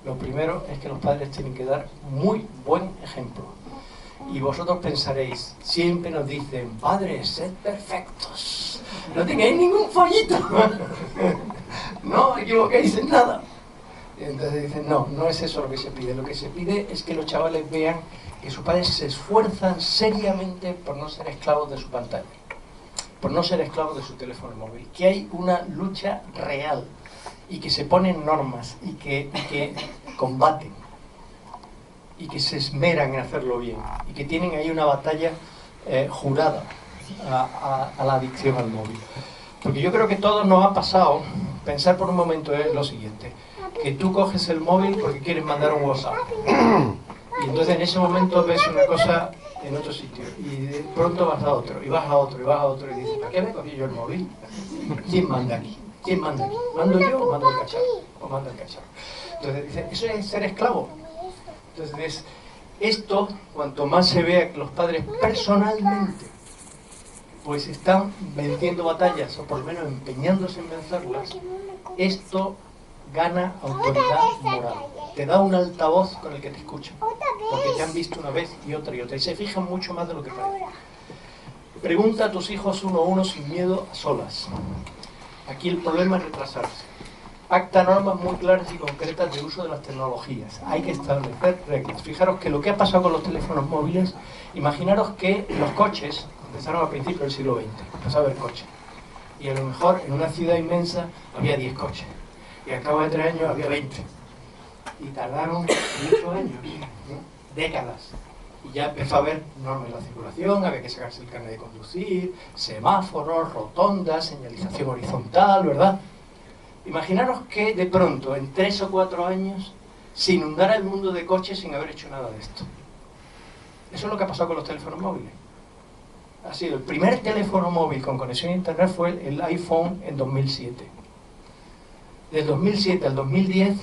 Lo primero es que los padres tienen que dar muy buen ejemplo. Y vosotros pensaréis, siempre nos dicen, padres, sed perfectos, no tengáis ningún fallito, no equivoquéis en nada. Y entonces dicen, no, no es eso lo que se pide. Lo que se pide es que los chavales vean que sus padres se esfuerzan seriamente por no ser esclavos de su pantalla, por no ser esclavos de su teléfono móvil, que hay una lucha real y que se ponen normas y que combaten y que se esmeran en hacerlo bien y que tienen ahí una batalla jurada a la adicción al móvil. Porque yo creo que todos nos ha pasado, pensar por un momento es lo siguiente, que tú coges el móvil porque quieres mandar un WhatsApp y entonces en ese momento ves una cosa en otro sitio y de pronto vas a otro y vas a otro y vas a otro y dices, ¿para qué me cogí yo el móvil? ¿Quién manda aquí? ¿Quién manda aquí? ¿Mando yo o mando el cacharro? ¿O manda el cacharro? Entonces dice, eso es ser esclavo. Entonces esto, cuanto más se vea que los padres personalmente pues están venciendo batallas o por lo menos empeñándose en vencerlas, esto gana autoridad moral. Te da un altavoz con el que te escuchan, porque te han visto una vez y otra y se fijan mucho más de lo que parece. Pregunta a tus hijos uno a uno sin miedo, a solas. Aquí el problema es retrasarse. Pacta normas muy claras y concretas de uso de las tecnologías. Hay que establecer reglas. Fijaros que lo que ha pasado con los teléfonos móviles, imaginaros que los coches empezaron a principios del siglo XX, empezó a haber coches. Y a lo mejor en una ciudad inmensa había 10 coches. Y al cabo de 3 años había 20. Y tardaron muchos años, ¿no? Décadas. Y ya empezó a haber normas de la circulación, había que sacarse el carnet de conducir, semáforos, rotondas, señalización horizontal, ¿verdad? Imaginaros que de pronto, en 3 o 4 años, se inundara el mundo de coches sin haber hecho nada de esto. Eso es lo que ha pasado con los teléfonos móviles. Ha sido el primer teléfono móvil con conexión a internet fue el iPhone en 2007. Del 2007 al 2010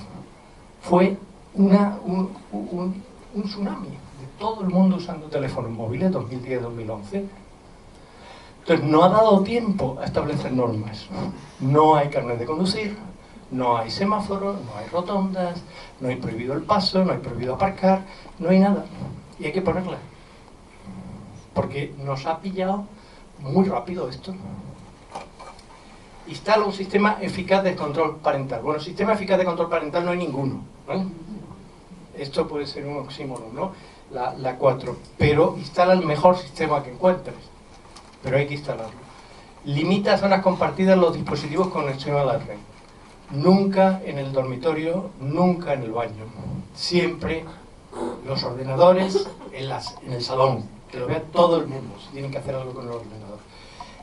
fue un tsunami de todo el mundo usando teléfonos móviles, 2010-2011. Entonces no ha dado tiempo a establecer normas. No hay carnet de conducir, no hay semáforos, no hay rotondas, no hay prohibido el paso, no hay prohibido aparcar, no hay nada. Y hay que ponerla. Porque nos ha pillado muy rápido esto. Instala un sistema eficaz de control parental. Bueno, sistema eficaz de control parental no hay ninguno, ¿vale? Esto puede ser un oxímoron, ¿no? La 4. Pero instala el mejor sistema que encuentres. Pero hay que instalarlo. Limita zonas compartidas los dispositivos con conexión a la red. Nunca en el dormitorio, nunca en el baño. Siempre los ordenadores en el salón, que lo vea todo el mundo, si tienen que hacer algo con el ordenador.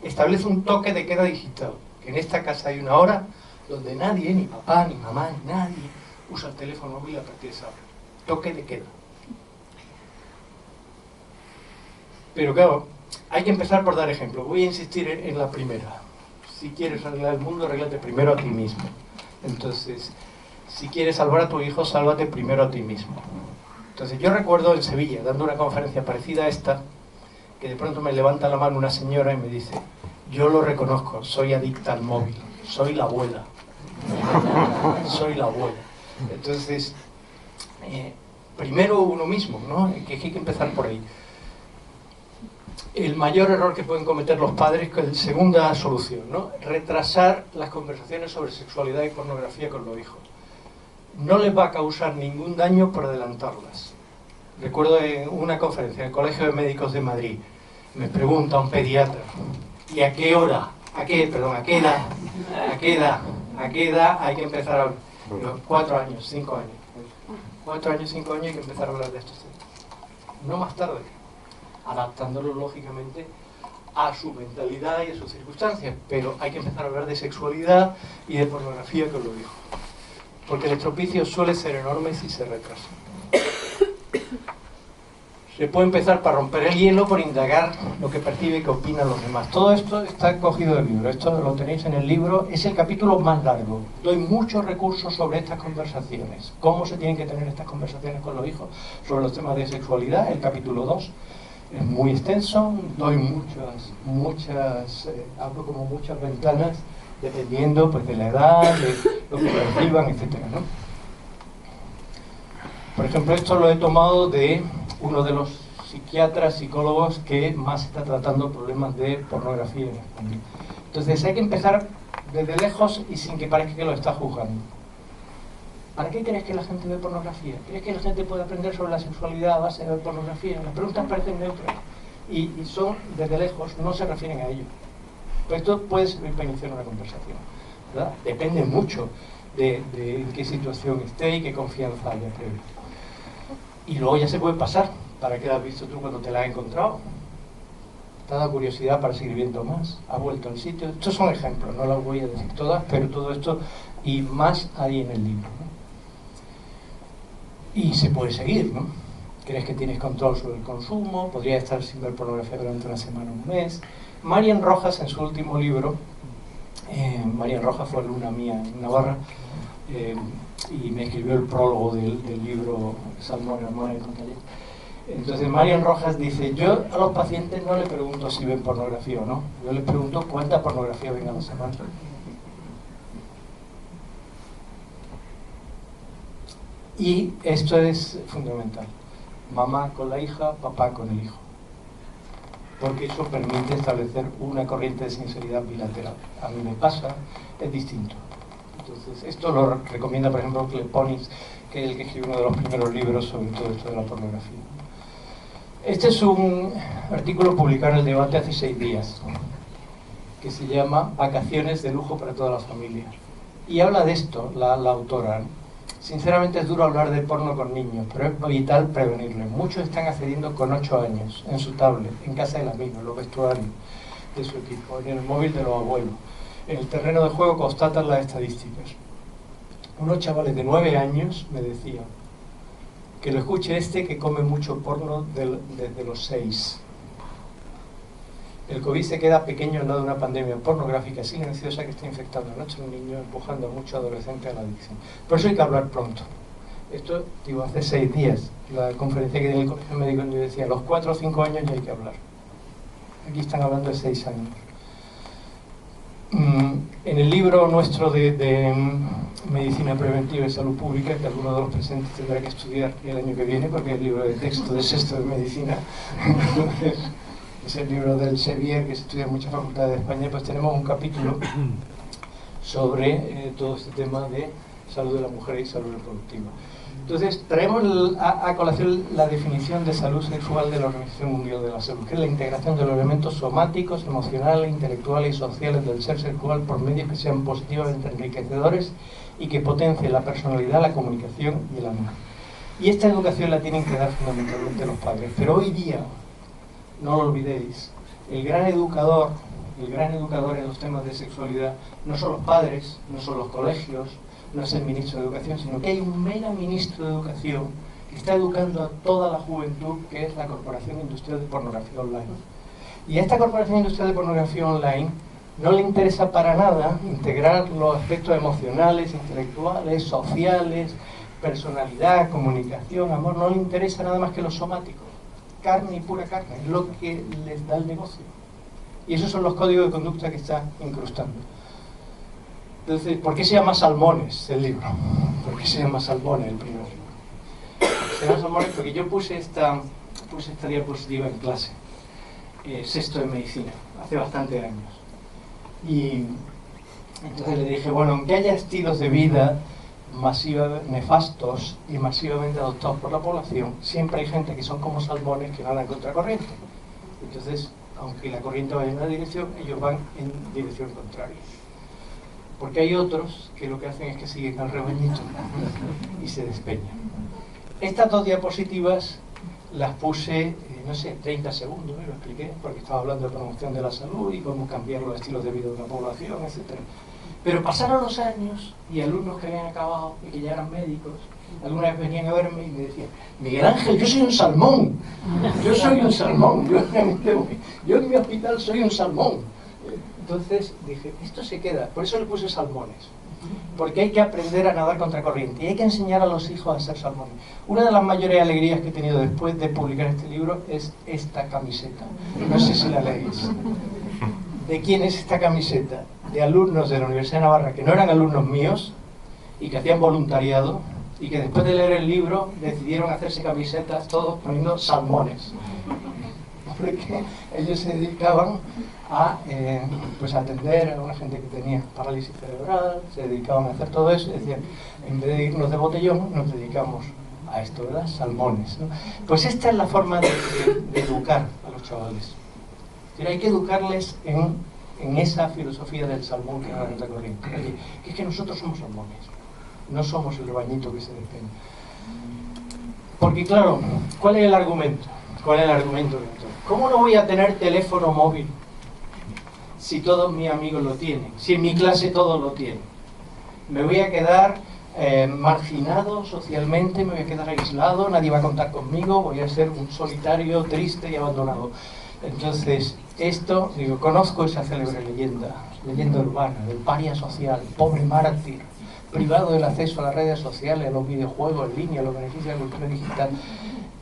Establece un toque de queda digital, que en esta casa hay una hora donde nadie, ni papá, ni mamá, ni nadie, usa el teléfono móvil a partir de esa hora. Toque de queda. Pero claro, hay que empezar por dar ejemplo. Voy a insistir en la primera. Si quieres arreglar el mundo, arréglate primero a ti mismo. Entonces, si quieres salvar a tu hijo, sálvate primero a ti mismo. Entonces, yo recuerdo en Sevilla, dando una conferencia parecida a esta, que de pronto me levanta la mano una señora y me dice: yo lo reconozco, soy adicta al móvil, soy la abuela. Soy la abuela. Entonces, primero uno mismo, ¿no? Que hay que empezar por ahí. El mayor error que pueden cometer los padres, que es la segunda solución, ¿no? Retrasar las conversaciones sobre sexualidad y pornografía con los hijos. No les va a causar ningún daño por adelantarlas. Recuerdo en una conferencia en el Colegio de Médicos de Madrid, me pregunta un pediatra: ¿y a qué hora? ¿A qué edad? ¿A qué edad hay que empezar a hablar? 4 años, 5 años. 4 años, 5 años hay que empezar a hablar de estos temas. No más tarde, adaptándolo lógicamente a su mentalidad y a sus circunstancias, pero hay que empezar a hablar de sexualidad y de pornografía con los hijos, porque el estropicio suele ser enorme si se retrasa. Se puede empezar para romper el hielo, por indagar lo que percibe y que opinan los demás. Todo esto está cogido del libro, esto lo tenéis en el libro, es el capítulo más largo. Doy muchos recursos sobre estas conversaciones, cómo se tienen que tener estas conversaciones con los hijos, sobre los temas de sexualidad, el capítulo 2. Es muy extenso, doy abro como muchas ventanas, dependiendo pues de la edad, de lo que perciban, etcétera, ¿no? Por ejemplo, esto lo he tomado de uno de los psiquiatras, psicólogos que más está tratando problemas de pornografía en España. Entonces hay que empezar desde lejos y sin que parezca que lo está juzgando. ¿Para qué crees que la gente ve pornografía? ¿Crees que la gente puede aprender sobre la sexualidad a base de ver pornografía? Las preguntas parecen neutras y son desde lejos, no se refieren a ello. Pues esto puede servir para iniciar una conversación, ¿verdad? Depende mucho de en qué situación esté y qué confianza haya previa. Y luego ya se puede pasar. ¿Para qué la has visto tú cuando te la has encontrado? ¿Te ha dado curiosidad para seguir viendo más? ¿Has vuelto al sitio? Estos son ejemplos, no las voy a decir todas, pero todo esto y más hay en el libro, ¿no? Y se puede seguir, ¿no? ¿Crees que tienes control sobre el consumo? ¿Podrías estar sin ver pornografía durante una semana o un mes? Marian Rojas, en su último libro, Marian Rojas fue alumna mía en Navarra, y me escribió el prólogo del libro Salmón y Contaller. Entonces Marian Rojas dice: yo a los pacientes no les pregunto si ven pornografía o no, yo les pregunto cuánta pornografía ven a la semana. Y esto es fundamental: mamá con la hija, papá con el hijo. porque eso permite establecer una corriente de sinceridad bilateral. A mí me pasa, es distinto. Entonces, esto lo recomienda, por ejemplo, Kleponis, que es el que escribió uno de los primeros libros sobre todo esto de la pornografía. Este es un artículo publicado en El Debate hace 6 días, que se llama Vacaciones de lujo para toda la familia. Y habla de esto, la autora. Sinceramente es duro hablar de porno con niños, pero es vital prevenirlo. Muchos están accediendo con 8 años, en su tablet, en casa de la misma, en los vestuarios de su equipo, en el móvil de los abuelos. En el terreno de juego constatan las estadísticas. Unos chavales de 9 años me decían que lo escuche este que come mucho porno desde los 6. El COVID se queda pequeño al lado de una pandemia pornográfica silenciosa que está infectando a nuestros niños, empujando a muchos adolescentes a la adicción. Por eso hay que hablar pronto. Esto, digo, hace 6 días, la conferencia que di en el Colegio Médico, yo decía, a los 4 o 5 años ya hay que hablar. Aquí están hablando de 6 años. En el libro nuestro de Medicina Preventiva y Salud Pública, que alguno de los presentes tendrá que estudiar el año que viene, porque es el libro de texto de sexto de medicina, es el libro del Sevier, que se estudia en muchas facultades de España, pues tenemos un capítulo sobre todo este tema de salud de la mujer y salud reproductiva. Entonces, traemos a colación la definición de salud sexual de la Organización Mundial de la Salud, que es la integración de los elementos somáticos, emocionales, intelectuales y sociales del ser sexual por medios que sean positivamente enriquecedores y que potencien la personalidad, la comunicación y el amor. Y esta educación la tienen que dar fundamentalmente los padres. Pero hoy día, no lo olvidéis, el gran educador en los temas de sexualidad no son los padres, no son los colegios, no es el ministro de Educación, sino que hay un mega ministro de Educación que está educando a toda la juventud, que es la Corporación Industrial de Pornografía Online. Y a esta Corporación Industrial de Pornografía Online no le interesa para nada integrar los aspectos emocionales, intelectuales, sociales, personalidad, comunicación, amor, no le interesa nada más que lo somático. Carne y pura carne, es lo que les da el negocio. Y esos son los códigos de conducta que está incrustando. Entonces, ¿por qué se llama Salmones el libro? ¿Por qué se llama Salmones el primer libro? Se llama Salmones porque yo puse esta diapositiva en clase, sexto de medicina, hace bastante años. Y entonces le dije, bueno, aunque haya estilos de vida nefastos y masivamente adoptados por la población, siempre hay gente que son como salmones que nadan contracorriente. Entonces, aunque la corriente vaya en una dirección, ellos van en dirección contraria. Porque hay otros que lo que hacen es que siguen al rebañito y se despeñan. Estas 2 diapositivas las puse, no sé, 30 segundos, lo expliqué, porque estaba hablando de promoción de la salud y cómo cambiar los estilos de vida de una población, etc. Pero pasaron los años y alumnos que habían acabado y que ya eran médicos, alguna vez venían a verme y me decían, Miguel Ángel, yo soy un salmón, yo soy un salmón, yo en mi hospital soy un salmón. Entonces dije, esto se queda, por eso le puse salmones, porque hay que aprender a nadar contracorriente y hay que enseñar a los hijos a ser salmones. Una de las mayores alegrías que he tenido después de publicar este libro es esta camiseta, no sé si la leéis. ¿De quién es esta camiseta? De alumnos de la Universidad de Navarra que no eran alumnos míos y que hacían voluntariado y que después de leer el libro decidieron hacerse camisetas todos poniendo salmones, porque ellos se dedicaban a pues atender a una gente que tenía parálisis cerebral, se dedicaban a hacer todo eso y decían, en vez de irnos de botellón nos dedicamos a esto, ¿verdad? Salmones, ¿no? Pues esta es la forma de educar a los chavales. Pero hay que educarles en esa filosofía del salmón que es la contracorriente, que es que nosotros somos salmones, no somos el rebañito que se despeña. Porque claro, ¿cuál es el argumento? ¿Cuál es el argumento? ¿Cómo no voy a tener teléfono móvil si todos mis amigos lo tienen? Si en mi clase todos lo tienen. Me voy a quedar marginado socialmente, me voy a quedar aislado, nadie va a contar conmigo, voy a ser un solitario, triste y abandonado. Entonces, esto, digo, conozco esa célebre leyenda urbana, del paria social, pobre mártir, privado del acceso a las redes sociales, a los videojuegos en línea, a los beneficios de la cultura digital,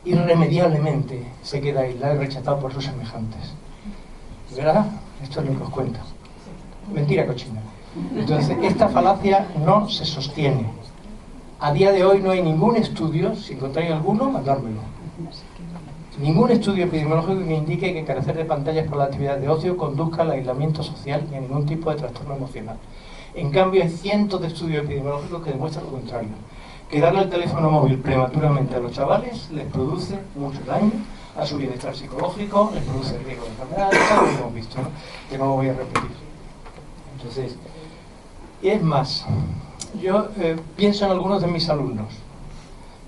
irremediablemente se queda aislado y rechazado por sus semejantes. ¿Verdad? Esto es lo que os cuento. Mentira cochina. Entonces, esta falacia no se sostiene. A día de hoy no hay ningún estudio, si encontráis alguno, mandármelo. Ningún estudio epidemiológico que indique que carecer de pantallas para la actividad de ocio conduzca al aislamiento social ni a ningún tipo de trastorno emocional. En cambio, hay cientos de estudios epidemiológicos que demuestran lo contrario. Que darle el teléfono móvil prematuramente a los chavales les produce mucho daño a su bienestar psicológico, les produce riesgo de enfermedades, todo lo hemos visto, ¿no? Que no lo voy a repetir. Entonces, y es más, yo pienso en algunos de mis alumnos.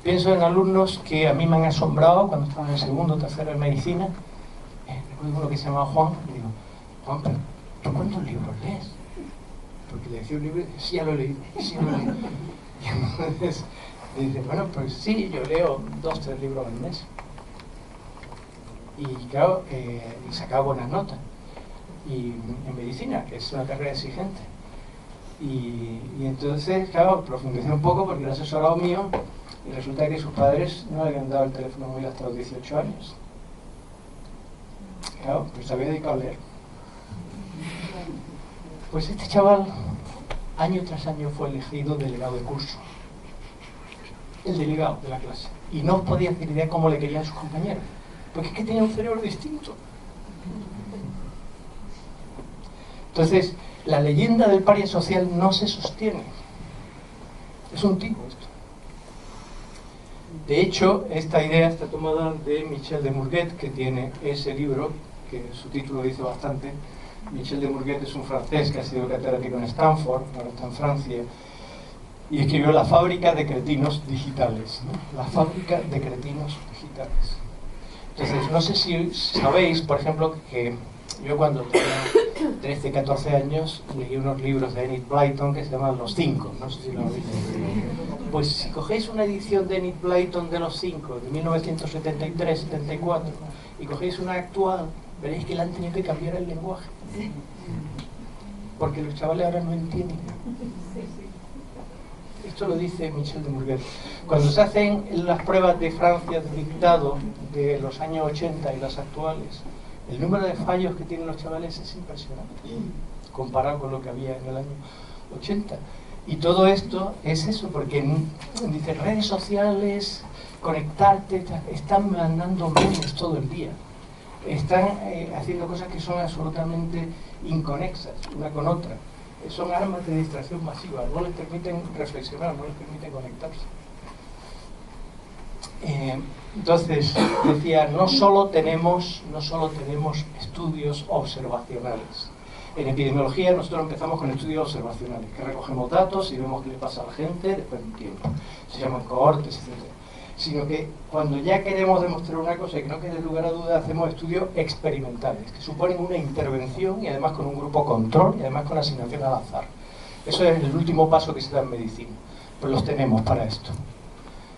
Pienso en alumnos que a mí me han asombrado cuando estaban en segundo o tercero de medicina. Recuerdo uno que se llamaba Juan, y digo, Juan, pero ¿tú cuántos libros lees? Porque le decía un libro y decía, sí, ya lo he leído, sí, ya lo he leído. Y entonces dice, bueno, pues sí, yo leo 2 o 3 libros al mes. Y claro, y sacaba buenas notas. Y en medicina, que es una carrera exigente. Y entonces, claro, profundicé un poco porque era asesorado mío. Y resulta que sus padres no le habían dado el teléfono móvil hasta los 18 años. Claro, pues se había dedicado a leer. Pues este chaval, año tras año, fue elegido delegado de curso. El delegado de la clase. Y no podía hacer idea cómo le querían sus compañeros. Porque es que tenía un cerebro distinto. Entonces, la leyenda del paria social no se sostiene. Es un tipo esto. De hecho, esta idea está tomada de Michel de Mourguet, que tiene ese libro, que su título dice bastante. Michel de Mourguet es un francés que ha sido catedrático en Stanford, ahora está en Francia, y escribió La fábrica de cretinos digitales, ¿no? La fábrica de cretinos digitales. Entonces, no sé si sabéis, por ejemplo, que yo cuando tenía 13, 14 años leí unos libros de Enid Blyton que se llaman Los Cinco, no sé si lo habéis visto. Pues si cogéis una edición de Enid Blyton de Los Cinco, de 1973-74, y cogéis una actual, veréis que le han tenido que cambiar el lenguaje. Porque los chavales ahora no entienden. Esto lo dice Michel de Mourguet. Cuando se hacen las pruebas de Francia de dictado de los años 80 y las actuales, el número de fallos que tienen los chavales es impresionante, comparado con lo que había en el año 80. Y todo esto es eso, porque dice, redes sociales, conectarte, están mandando memes todo el día. Están haciendo cosas que son absolutamente inconexas, una con otra. Son armas de distracción masiva, no les permiten reflexionar, no les permiten conectarse. Entonces, decía, no solo tenemos estudios observacionales. En epidemiología nosotros empezamos con estudios observacionales, que recogemos datos y vemos qué le pasa a la gente después de un tiempo. Se llaman cohortes, etc. Sino que cuando ya queremos demostrar una cosa y que no quede lugar a duda, hacemos estudios experimentales, que suponen una intervención y además con un grupo control y además con asignación al azar. Eso es el último paso que se da en medicina, pues los tenemos para esto.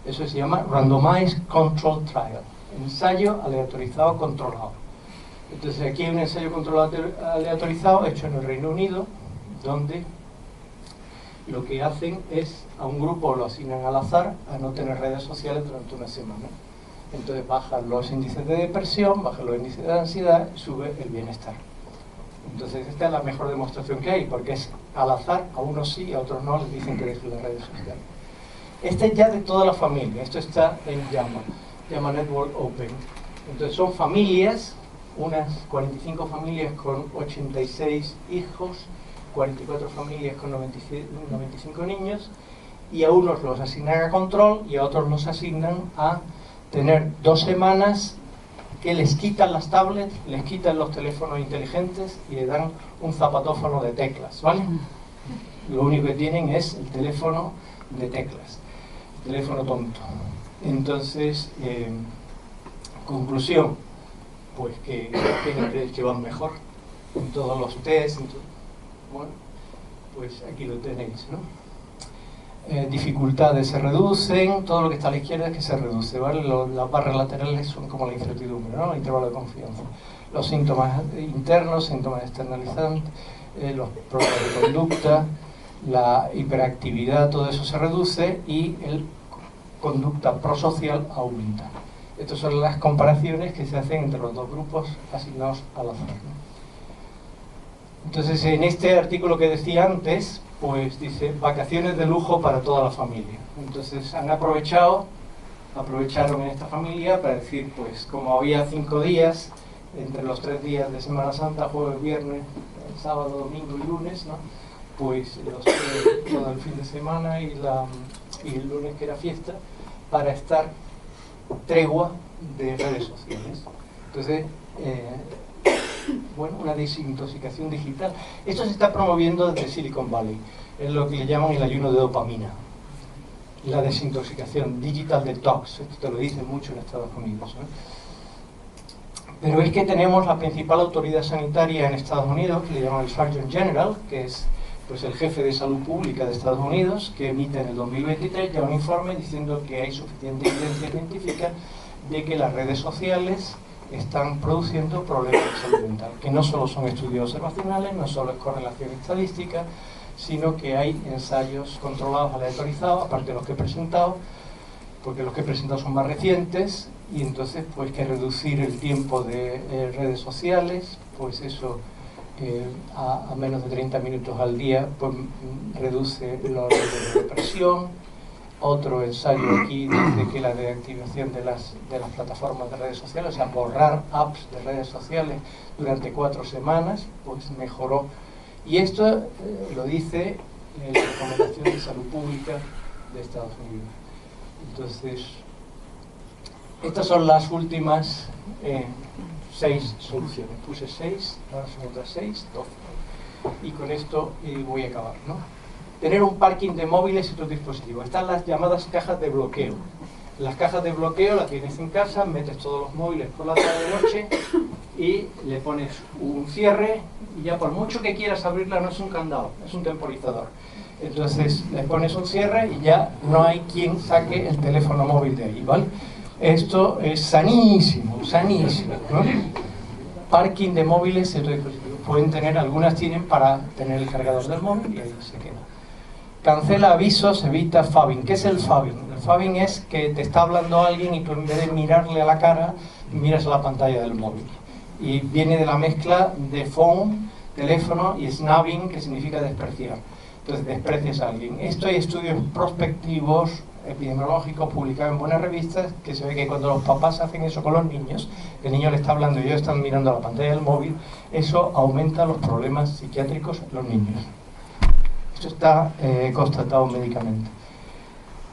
Eso se llama Randomized Control Trial, ensayo aleatorizado controlado. Entonces aquí hay un ensayo controlado aleatorizado hecho en el Reino Unido, donde lo que hacen es a un grupo lo asignan al azar a no tener redes sociales durante una semana. Entonces bajan los índices de depresión, bajan los índices de ansiedad y sube el bienestar. Entonces esta es la mejor demostración que hay, porque es al azar, a unos sí, a otros no, les dicen que dejen las redes sociales. Este es ya de toda la familia, esto está en Llama Network Open. Entonces son familias, unas 45 familias con 86 hijos, 44 familias con 95 niños, y a unos los asignan a control y a otros los asignan a tener 2 semanas que les quitan las tablets, les quitan los teléfonos inteligentes y le dan un zapatófono de teclas, ¿vale? Lo único que tienen es el teléfono de teclas, el teléfono tonto. Entonces, conclusión, pues que creéis que van mejor en todos los tests, bueno, pues aquí lo tenéis, ¿no? Dificultades se reducen, todo lo que está a la izquierda es que se reduce, ¿vale? Las barras laterales son como la incertidumbre, ¿no? El intervalo de confianza. Los síntomas internos, síntomas externalizantes, los problemas de conducta, la hiperactividad, todo eso se reduce y el conducta prosocial aumenta. Estas son las comparaciones que se hacen entre los dos grupos asignados al azar, ¿no? Entonces, en este artículo que decía antes, pues dice vacaciones de lujo para toda la familia. Entonces han aprovechado aprovecharon en esta familia para decir, pues como había 5 días, entre los 3 días de Semana Santa, jueves, viernes, sábado, domingo y lunes, ¿no? Pues todo el fin de semana y el lunes, que era fiesta, para estar tregua de redes sociales. Entonces, bueno, una desintoxicación digital. Esto se está promoviendo desde Silicon Valley, es lo que le llaman el ayuno de dopamina, la desintoxicación, digital detox. Esto te lo dicen mucho en Estados Unidos, ¿no? Pero es que tenemos la principal autoridad sanitaria en Estados Unidos, que le llaman el Surgeon General, que es pues el jefe de salud pública de Estados Unidos, que emite en el 2023 ya un informe diciendo que hay suficiente evidencia científica de que las redes sociales están produciendo problemas de salud mental, que no solo son estudios observacionales, no solo es correlación estadística, sino que hay ensayos controlados, aleatorizados, aparte de los que he presentado, porque los que he presentado son más recientes, y entonces pues que reducir el tiempo de redes sociales, pues eso a menos de 30 minutos al día, pues reduce los niveles de depresión. Otro ensayo aquí dice que la deactivación de las plataformas de redes sociales, o sea, borrar apps de redes sociales durante 4 semanas, pues mejoró. Y esto lo dice la Recomendación de Salud Pública de Estados Unidos. Entonces, estas son las últimas 6 soluciones. Puse 6, ahora son otras 6, 12. Y con esto voy a acabar, ¿no? Tener un parking de móviles y otros dispositivos. Están las llamadas cajas de bloqueo. Las cajas de bloqueo las tienes en casa, metes todos los móviles por la tarde-noche y le pones un cierre, y ya por mucho que quieras abrirla no es un candado, es un temporizador. Entonces le pones un cierre y ya no hay quien saque el teléfono móvil de ahí, ¿vale? Esto es sanísimo, sanísimo, ¿no? Parking de móviles y otros dispositivos. Pueden tener, algunas tienen para tener el cargador del móvil y ahí se queda. Cancela avisos, evita fabbing. ¿Qué es el fabbing? El fabbing es que te está hablando alguien y tú en vez de mirarle a la cara, miras a la pantalla del móvil. Y viene de la mezcla de phone, teléfono, y snubbing, que significa despreciar. Entonces desprecias a alguien. Esto hay estudios prospectivos, epidemiológicos, publicados en buenas revistas, que se ve que cuando los papás hacen eso con los niños, el niño le está hablando y ellos están mirando a la pantalla del móvil, eso aumenta los problemas psiquiátricos en los niños. Esto está constatado médicamente.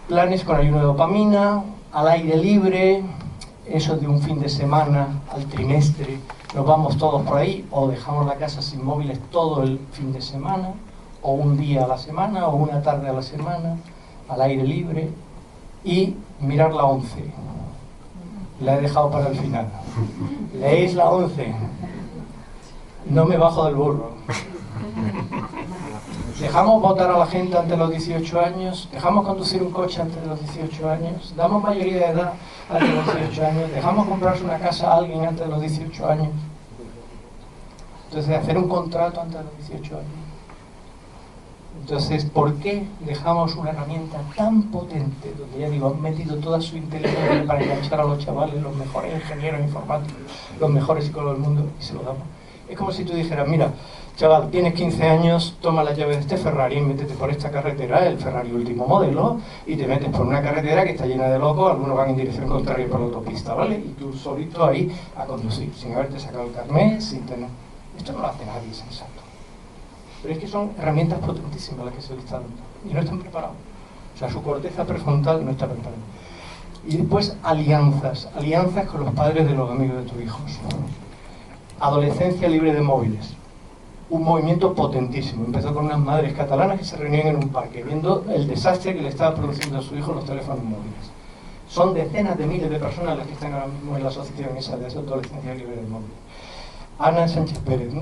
Planes con ayuno de dopamina, al aire libre, eso de un fin de semana al trimestre, nos vamos todos por ahí, o dejamos la casa sin móviles todo el fin de semana, o un día a la semana, o una tarde a la semana, al aire libre, y mirar la 11. La he dejado para el final. Leéis la 11. No me bajo del burro. ¿Dejamos votar a la gente antes de los 18 años? ¿Dejamos conducir un coche antes de los 18 años? ¿Damos mayoría de edad antes de los 18 años? ¿Dejamos comprarse una casa a alguien antes de los 18 años? Entonces, hacer un contrato antes de los 18 años. Entonces, ¿por qué dejamos una herramienta tan potente, donde ya digo, han metido toda su inteligencia para enganchar a los chavales, los mejores ingenieros informáticos, los mejores psicólogos del mundo, y se lo damos? Es como si tú dijeras, mira, chaval, tienes 15 años, toma la llave de este Ferrari y métete por esta carretera, el Ferrari último modelo, y te metes por una carretera que está llena de locos, algunos van en dirección contraria por la autopista, ¿vale? Y tú solito ahí a conducir, sin haberte sacado el carnet, sin tener... Esto no lo hace nadie sensato. Pero es que son herramientas potentísimas las que se le están dando, y no están preparados. O sea, su corteza prefrontal no está preparada. Y después, alianzas con los padres de los amigos de tus hijos. Adolescencia libre de móviles. Un movimiento potentísimo. Empezó con unas madres catalanas que se reunían en un parque, viendo el desastre que le estaba produciendo a su hijo los teléfonos móviles. Son decenas de miles de personas las que están ahora mismo en la asociación esa de adolescencia libre de móviles. Ángela Sánchez Pérez,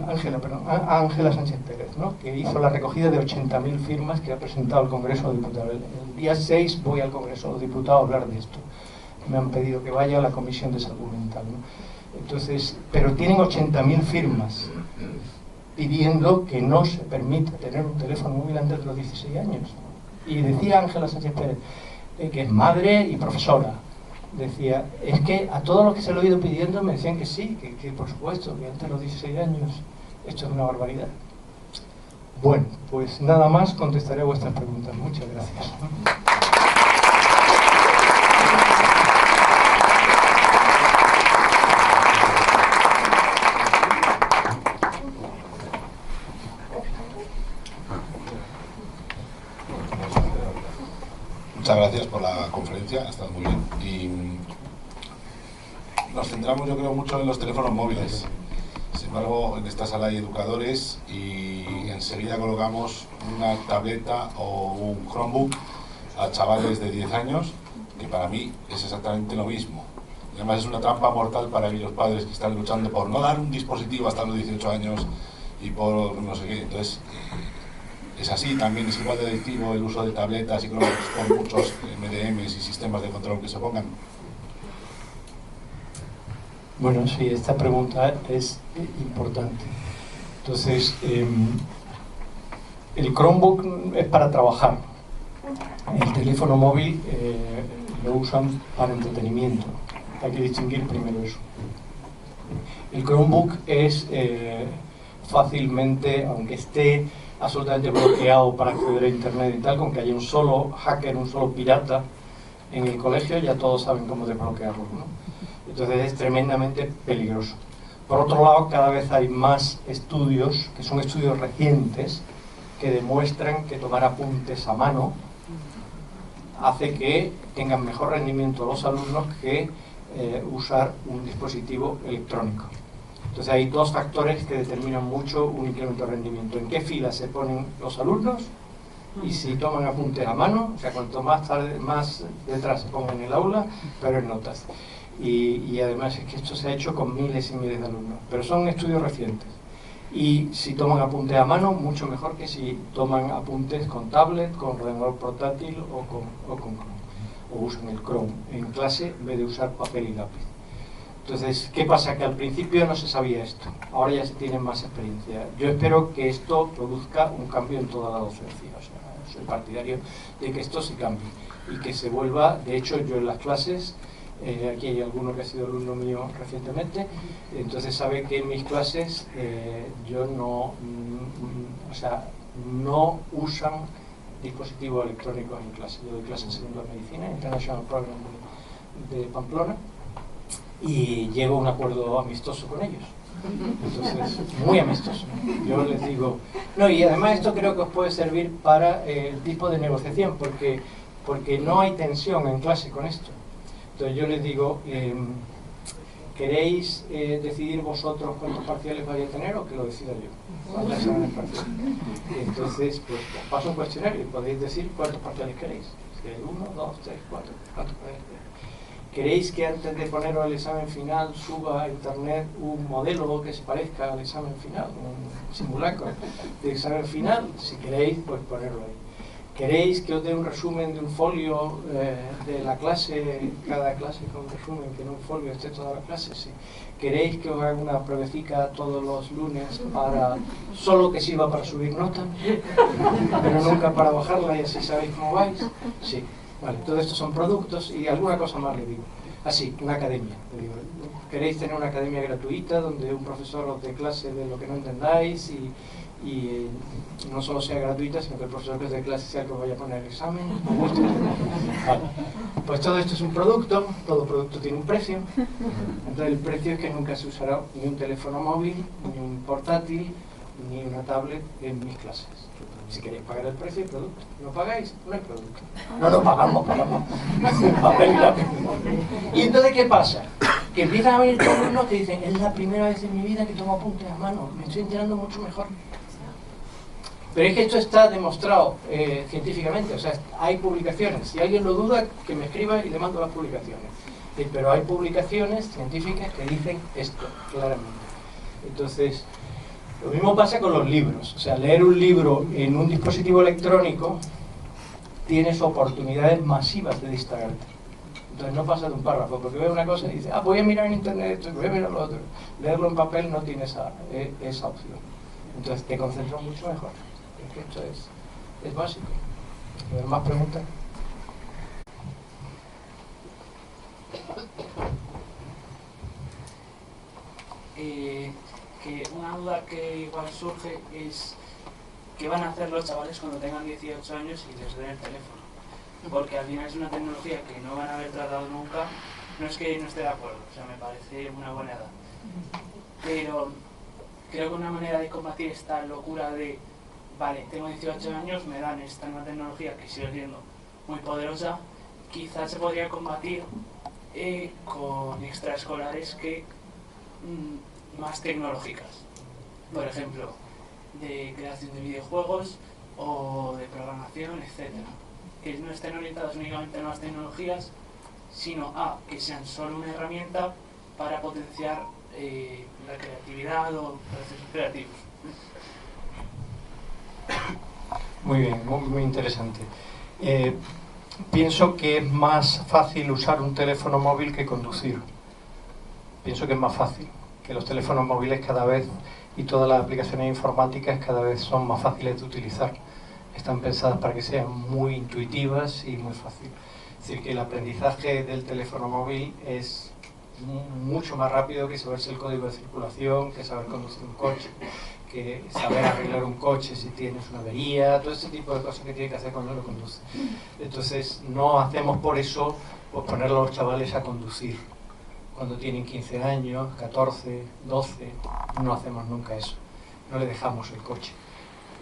¿no? Que hizo la recogida de 80.000 firmas que ha presentado al Congreso de Diputados. El día 6 voy al Congreso de los Diputados a hablar de esto. Me han pedido que vaya a la Comisión de Salud Mental, ¿no? Entonces, pero tienen 80.000 firmas pidiendo que no se permita tener un teléfono móvil antes de los 16 años. Y decía Ángela Sánchez Pérez, que es madre y profesora, decía, es que a todos los que se lo he ido pidiendo me decían que sí, que por supuesto, que antes de los 16 años, esto es una barbaridad. Bueno, pues nada más, contestaré a vuestras preguntas. Muchas gracias. gracias por la conferencia, ha estado muy bien. Y nos centramos, yo creo, mucho en los teléfonos móviles. Sin embargo, en esta sala hay educadores y enseguida colocamos una tableta o un Chromebook a chavales de 10 años, que para mí es exactamente lo mismo. Y además es una trampa mortal para aquellos padres que están luchando por no dar un dispositivo hasta los 18 años y por no sé qué. Entonces, es así, también es igual de adictivo el uso de tabletas y Chromebooks con muchos MDMs y sistemas de control que se pongan. Bueno, sí, esta pregunta es importante. Entonces, el Chromebook es para trabajar. El teléfono móvil lo usan para entretenimiento. Hay que distinguir primero eso. El Chromebook es fácilmente, aunque esté absolutamente bloqueado para acceder a internet y tal, con que haya un solo hacker, un solo pirata en el colegio, ya todos saben cómo desbloquearlo, ¿no? Entonces es tremendamente peligroso. Por otro lado, cada vez hay más estudios, que son estudios recientes, que demuestran que tomar apuntes a mano hace que tengan mejor rendimiento los alumnos que usar un dispositivo electrónico. Entonces hay dos factores que determinan mucho un incremento de rendimiento: en qué fila se ponen los alumnos y si toman apuntes a mano, o sea, cuanto más detrás se pongan en el aula, peores notas. Y además es que esto se ha hecho con miles y miles de alumnos, pero son estudios recientes. Y si toman apuntes a mano, mucho mejor que si toman apuntes con tablet, con ordenador portátil o con Chrome, o usan el Chrome en clase en vez de usar papel y lápiz. Entonces, ¿qué pasa? Que al principio no se sabía esto, ahora ya se tiene más experiencia. Yo espero que esto produzca un cambio en toda la docencia, o sea, soy partidario de que esto se cambie y que se vuelva. De hecho, yo en las clases, aquí hay alguno que ha sido alumno mío recientemente, entonces sabe que en mis clases yo no usan dispositivos electrónicos en clase. Yo doy clase en segundo de medicina, International Program de Pamplona, y llego a un acuerdo amistoso con ellos. Entonces, muy amistoso. Yo les digo, no, y además esto creo que os puede servir para el tipo de negociación, porque no hay tensión en clase con esto. Entonces yo les digo, ¿queréis decidir vosotros cuántos parciales vais a tener o que lo decida yo? Entonces, pues os paso un cuestionario y podéis decir cuántos parciales queréis. Si hay 1, 2, 3, 4, ¿cuántos podéis tener? ¿Queréis que antes de poneros el examen final suba a internet un modelo que se parezca al examen final, un simulacro de examen final? Si queréis, pues ponerlo ahí. ¿Queréis que os dé un resumen de un folio de la clase, cada clase con un resumen, que en un folio esté toda la clase? Sí. ¿Queréis que os haga una pruebecica todos los lunes para solo que sirva para subir nota, pero nunca para bajarla y así sabéis cómo vais? Sí. Vale, todo esto son productos y alguna cosa más le digo. Así, una academia. Le digo, ¿queréis tener una academia gratuita donde un profesor os dé clase de lo que no entendáis y no solo sea gratuita, sino que el profesor que os dé clase sea el que os vaya a poner el examen? Vale. Pues todo esto es un producto, todo producto tiene un precio. Entonces el precio es que nunca se usará ni un teléfono móvil, ni un portátil, ni una tablet en mis clases. Si queréis pagar el precio del producto, no pagáis, no hay producto. No pagamos. Y entonces, ¿qué pasa? Que empiezan a venir todos los que dicen, es la primera vez en mi vida que tomo apuntes a mano, me estoy enterando mucho mejor. Pero es que esto está demostrado científicamente, o sea, hay publicaciones. Si alguien lo duda, que me escriba y le mando las publicaciones. Pero hay publicaciones científicas que dicen esto, claramente. Entonces, lo mismo pasa con los libros. O sea, leer un libro en un dispositivo electrónico tienes oportunidades masivas de distraerte. Entonces no pasa de un párrafo, porque ves una cosa y dices, voy a mirar en internet esto, voy a mirar lo otro. Leerlo en papel no tiene esa opción. Entonces te concentras mucho mejor. Es que esto es básico. ¿Más preguntas? Que una duda que igual surge es ¿qué van a hacer los chavales cuando tengan 18 años y les den el teléfono? Porque al final es una tecnología que no van a haber tratado nunca. No es que no esté de acuerdo, o sea, me parece una buena edad, pero creo que una manera de combatir esta locura de vale, tengo 18 años, me dan esta nueva tecnología que sigue siendo muy poderosa, quizás se podría combatir con extraescolares que más tecnológicas, por ejemplo, de creación de videojuegos o de programación, etcétera, que no estén orientados únicamente a nuevas tecnologías, sino a que sean solo una herramienta para potenciar la creatividad o procesos creativos. Muy bien, muy interesante. Pienso que es más fácil usar un teléfono móvil que conducir. Pienso que es más fácil, que los teléfonos móviles cada vez y todas las aplicaciones informáticas cada vez son más fáciles de utilizar. Están pensadas para que sean muy intuitivas y muy fáciles. Es decir, que el aprendizaje del teléfono móvil es mucho más rápido que saberse el código de circulación, que saber conducir un coche, que saber arreglar un coche si tienes una avería, todo ese tipo de cosas que tiene que hacer cuando lo conduce. Entonces no hacemos por eso pues, poner a los chavales a conducir cuando tienen 15 años, 14, 12, no hacemos nunca eso, no le dejamos el coche.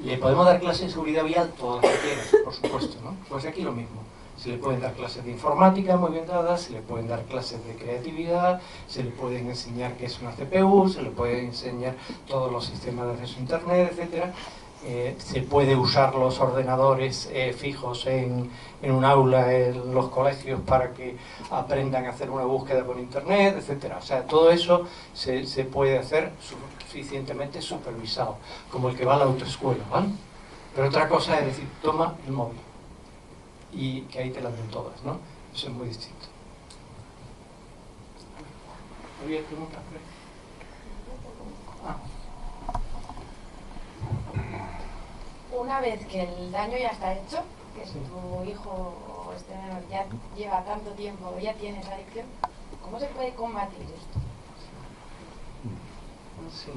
Le podemos dar clases de seguridad vial todas las que quieras, por supuesto, ¿no? Pues aquí lo mismo. Se le pueden dar clases de informática muy bien dadas, se le pueden dar clases de creatividad, se le pueden enseñar qué es una CPU, se le puede enseñar todos los sistemas de acceso a internet, etcétera. Se puede usar los ordenadores fijos en un aula en los colegios para que aprendan a hacer una búsqueda por internet, etcétera. O sea, todo eso se puede hacer suficientemente supervisado, como el que va a la autoescuela, ¿vale? Pero otra cosa es decir, toma el móvil y que ahí te las den todas, ¿no? Eso es muy distinto. ¿Había preguntas? Una vez que el daño ya está hecho, que Sí. tu hijo o este menor ya lleva tanto tiempo, ya tiene esa adicción, ¿cómo se puede combatir esto? Sí.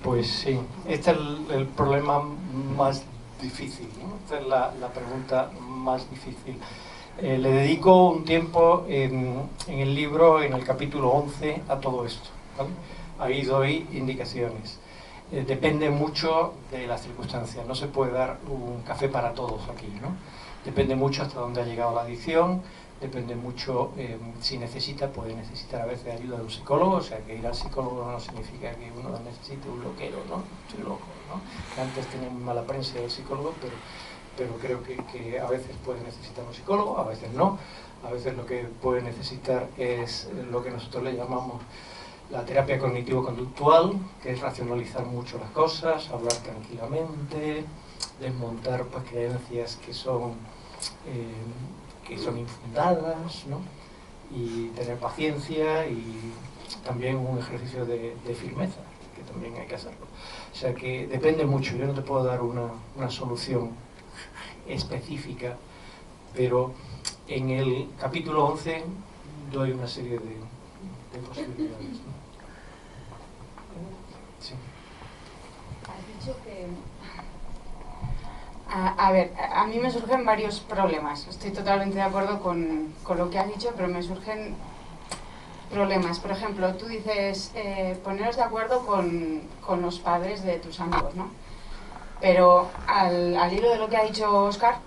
Pues sí, este es el problema más difícil, ¿no? Esta es la pregunta más difícil. Le dedico un tiempo en el libro, en el capítulo 11, a todo esto, ¿vale? Ahí doy indicaciones. Depende mucho de las circunstancias, no se puede dar un café para todos aquí, ¿no? Depende mucho hasta dónde ha llegado la adicción, depende mucho si puede necesitar a veces ayuda de un psicólogo, o sea que ir al psicólogo no significa que uno necesite un loquero, ¿no? Estoy loco, ¿no? Que antes tenía muy mala prensa del psicólogo, pero creo que a veces puede necesitar un psicólogo, a veces no. A veces lo que puede necesitar es lo que nosotros le llamamos la terapia cognitivo-conductual, que es racionalizar mucho las cosas, hablar tranquilamente, desmontar pues, creencias que son infundadas, ¿no? Y tener paciencia y también un ejercicio de firmeza, que también hay que hacerlo. O sea que depende mucho, yo no te puedo dar una solución específica, pero en el capítulo 11 doy una serie de posibilidades, ¿no? Sí. Has dicho que... A ver, a mí me surgen varios problemas. Estoy totalmente de acuerdo con lo que has dicho, pero me surgen problemas. Por ejemplo, tú dices poneros de acuerdo con los padres de tus amigos, ¿no? Pero al hilo de lo que ha dicho Óscar,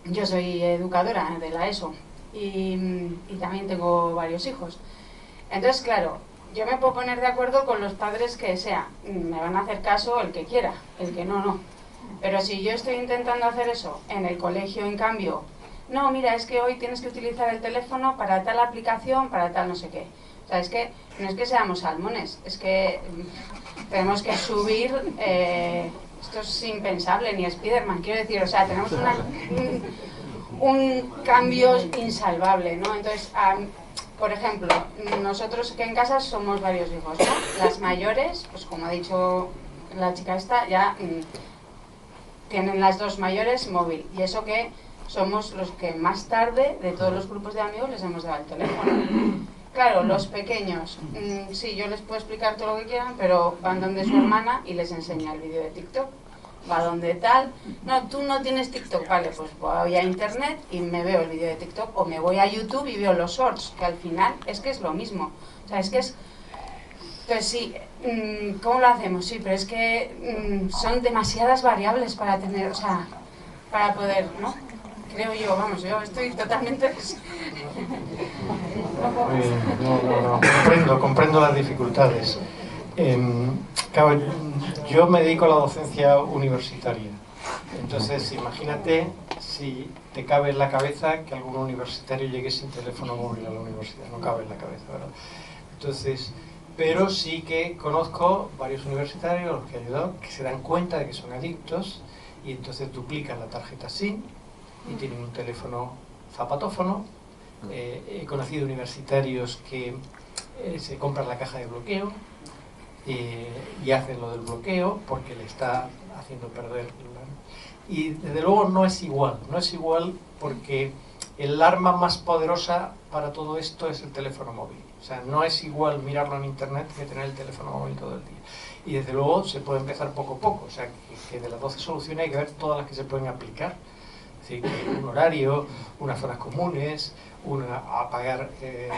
yo soy educadora de la ESO y también tengo varios hijos. Entonces, claro, yo me puedo poner de acuerdo con los padres que sea. Me van a hacer caso el que quiera, el que no, no. Pero si yo estoy intentando hacer eso en el colegio, en cambio, no, mira, es que hoy tienes que utilizar el teléfono para tal aplicación, para tal no sé qué. O sea, es que no es que seamos salmones, es que tenemos que subir, esto es impensable, ni Spiderman, quiero decir, o sea, tenemos un cambio insalvable, ¿no? Entonces, por ejemplo, nosotros que en casa somos varios hijos, ¿no? Las mayores, pues como ha dicho la chica esta, ya tienen las dos mayores móvil, y eso que somos los que más tarde de todos los grupos de amigos les hemos dado el teléfono. Claro, los pequeñños, sí, yo les puedo explicar todo lo que quieran, pero van donde su hermana y les enseña el vídeo de TikTok. Va donde tal, no, tú no tienes TikTok, vale, pues voy a internet y me veo el vídeo de TikTok, o me voy a YouTube y veo los shorts, que al final es que es lo mismo. O sea, es que es... Entonces sí, ¿cómo lo hacemos? Sí, pero es que son demasiadas variables para tener, o sea, para poder, ¿no? Creo yo, vamos, yo estoy totalmente... No, comprendo las dificultades. Claro, yo me dedico a la docencia universitaria. Entonces, imagínate si te cabe en la cabeza que algún universitario llegue sin teléfono móvil a la universidad. No cabe en la cabeza, ¿verdad? Entonces, pero sí que conozco varios universitarios a los que he ayudado que se dan cuenta de que son adictos y entonces duplican la tarjeta SIM y tienen un teléfono zapatófono. He conocido universitarios que se compran la caja de bloqueo y hacen lo del bloqueo porque le está haciendo perder y desde luego no es igual porque el arma más poderosa para todo esto es el teléfono móvil. O sea, no es igual mirarlo en internet que tener el teléfono móvil todo el día. Y desde luego se puede empezar poco a poco. O sea, que de las 12 soluciones hay que ver todas las que se pueden aplicar. Es decir, que un horario, unas zonas comunes, apagar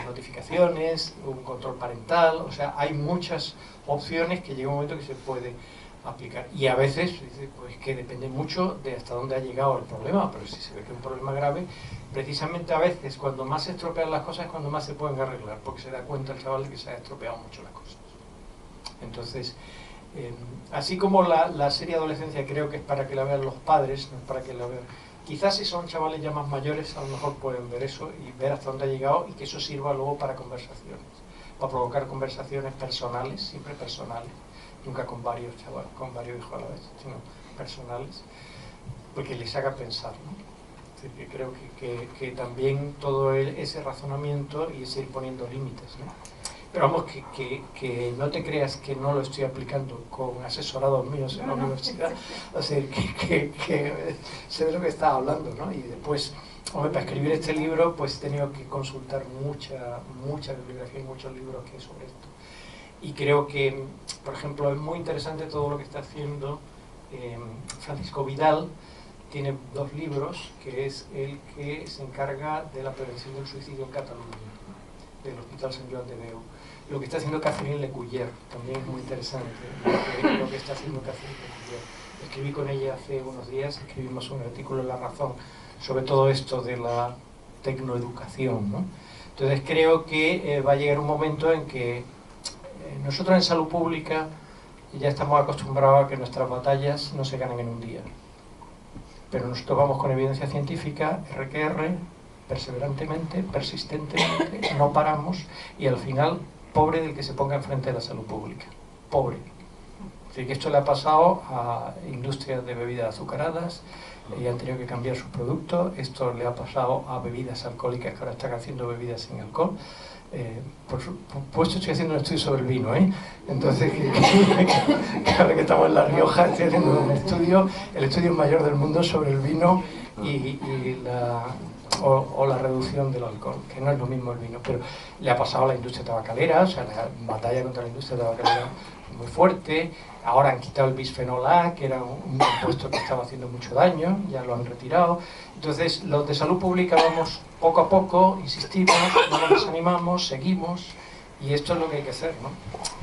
notificaciones, un control parental. O sea, hay muchas opciones que llega un momento que se puede aplicar. Y a veces, pues que depende mucho de hasta dónde ha llegado el problema. Pero si se ve que es un problema grave, precisamente a veces cuando más se estropean las cosas es cuando más se pueden arreglar, porque se da cuenta el chaval de que se ha estropeado mucho las cosas. Entonces, así como la serie adolescencia creo que es para que la vean los padres, no es para que la vean. Quizás si son chavales ya más mayores, a lo mejor pueden ver eso y ver hasta dónde ha llegado y que eso sirva luego para conversaciones, para provocar conversaciones personales, siempre personales, nunca con varios chavales, con varios hijos a la vez, sino personales, porque les haga pensar, ¿no? Que creo que también todo ese razonamiento y ese ir poniendo límites, ¿no? Pero vamos, que no te creas que no lo estoy aplicando con asesorados míos en la universidad, o sea, que sé de lo que estaba hablando, ¿no? Y después, hombre, para escribir este libro pues he tenido que consultar mucha bibliografía y muchos libros que hay sobre esto. Y creo que, por ejemplo, es muy interesante todo lo que está haciendo Francisco Vidal. Tiene 2 libros, que es el que se encarga de la prevención del suicidio en Cataluña, del Hospital Sant Joan de Déu. Lo que está haciendo Catherine Lecuyer también es muy interesante, lo que está haciendo Catherine Lecuyer. Escribí con ella hace unos días, escribimos un artículo en La Razón sobre todo esto de la tecnoeducación, ¿no? Entonces creo que va a llegar un momento en que nosotros en salud pública ya estamos acostumbrados a que nuestras batallas no se ganen en un día. Pero nosotros vamos con evidencia científica, RQR, perseverantemente, persistentemente, no paramos y al final, pobre del que se ponga enfrente de la salud pública. Pobre. Es decir, que esto le ha pasado a industrias de bebidas azucaradas y han tenido que cambiar sus productos. Esto le ha pasado a bebidas alcohólicas que ahora están haciendo bebidas sin alcohol. Por supuesto estoy haciendo un estudio sobre el vino, entonces que ahora que estamos en La Rioja estoy haciendo un estudio, el estudio mayor del mundo sobre el vino y la reducción del alcohol, que no es lo mismo el vino, pero le ha pasado a la industria tabacalera, o sea, la batalla contra la industria tabacalera es muy fuerte. Ahora han quitado el bisfenol A, que era un compuesto que estaba haciendo mucho daño, ya lo han retirado. Entonces, los de salud pública vamos poco a poco, insistimos, no nos desanimamos, seguimos, y esto es lo que hay que hacer, ¿no?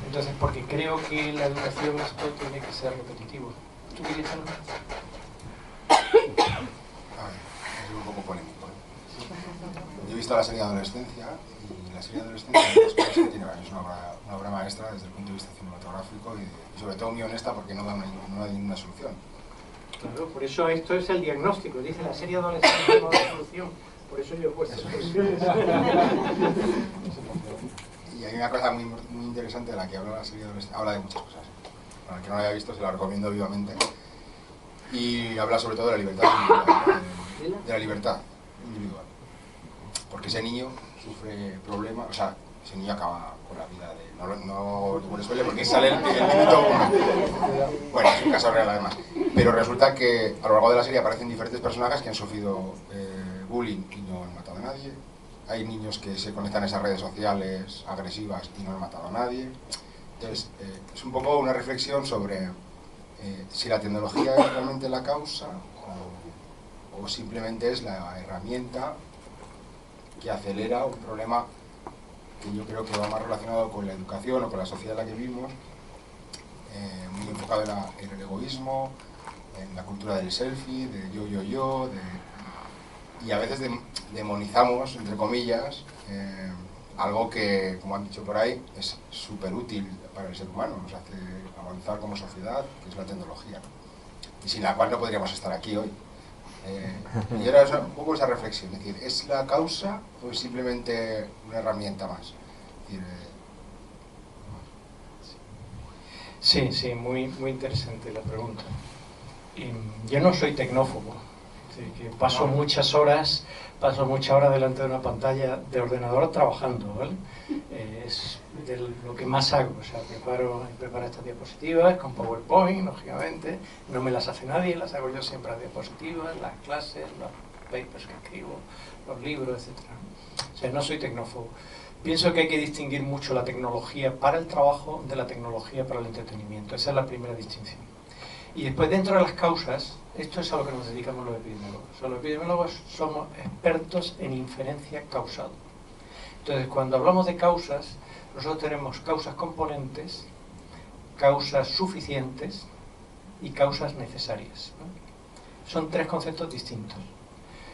Entonces, porque creo que la educación esto tiene que ser repetitivo. ¿Tú querías algo? A ver, es un poco polémico, ¿eh? Yo he visto la serie de Adolescencia, y la serie de Adolescencia es una obra maestra desde el punto de vista cinematográfico y sobre todo muy honesta porque no da ninguna solución. Claro, por eso esto es el diagnóstico. Dice la serie adolescente no da solución. Por eso yo he puesto soluciones. Y hay una cosa muy interesante de la que habla la serie adolescente. Habla de muchas cosas. Para el que no la haya visto, se la recomiendo vivamente. Y habla sobre todo de la libertad individual. De la libertad individual. Porque ese niño sufre problemas, o sea, ese niño acaba con la vida de... No te spoiler porque sale el minuto 1. Bueno, es un caso real además. Pero resulta que a lo largo de la serie aparecen diferentes personajes que han sufrido bullying y no han matado a nadie. Hay niños que se conectan a esas redes sociales agresivas y no han matado a nadie. Entonces, es un poco una reflexión sobre si la tecnología es realmente la causa o simplemente es la herramienta que acelera un problema que yo creo que va más relacionado con la educación o con la sociedad en la que vivimos, muy enfocado en el egoísmo, en la cultura del selfie, de yo, y a veces demonizamos, entre comillas, algo que, como han dicho por ahí, es súper útil para el ser humano, nos hace avanzar como sociedad, que es la tecnología, y sin la cual no podríamos estar aquí hoy. Y era un poco esa reflexión, es decir, ¿es la causa o es simplemente una herramienta más? Es decir, Sí, muy interesante la pregunta. Yo no soy tecnófobo, que paso muchas horas delante de una pantalla de ordenador trabajando, ¿vale? Es de lo que más hago, o sea, preparo estas diapositivas con PowerPoint, lógicamente, no me las hace nadie, las hago yo siempre las diapositivas, las clases, los papers que escribo, los libros, etc. O sea, no soy tecnófobo. Pienso que hay que distinguir mucho la tecnología para el trabajo de la tecnología para el entretenimiento. Esa es la primera distinción. Y después, dentro de las causas, esto es a lo que nos dedicamos los epidemiólogos. O sea, los epidemiólogos somos expertos en inferencia causal. Entonces, cuando hablamos de causas, nosotros tenemos causas componentes, causas suficientes y causas necesarias, ¿no? Son tres conceptos distintos.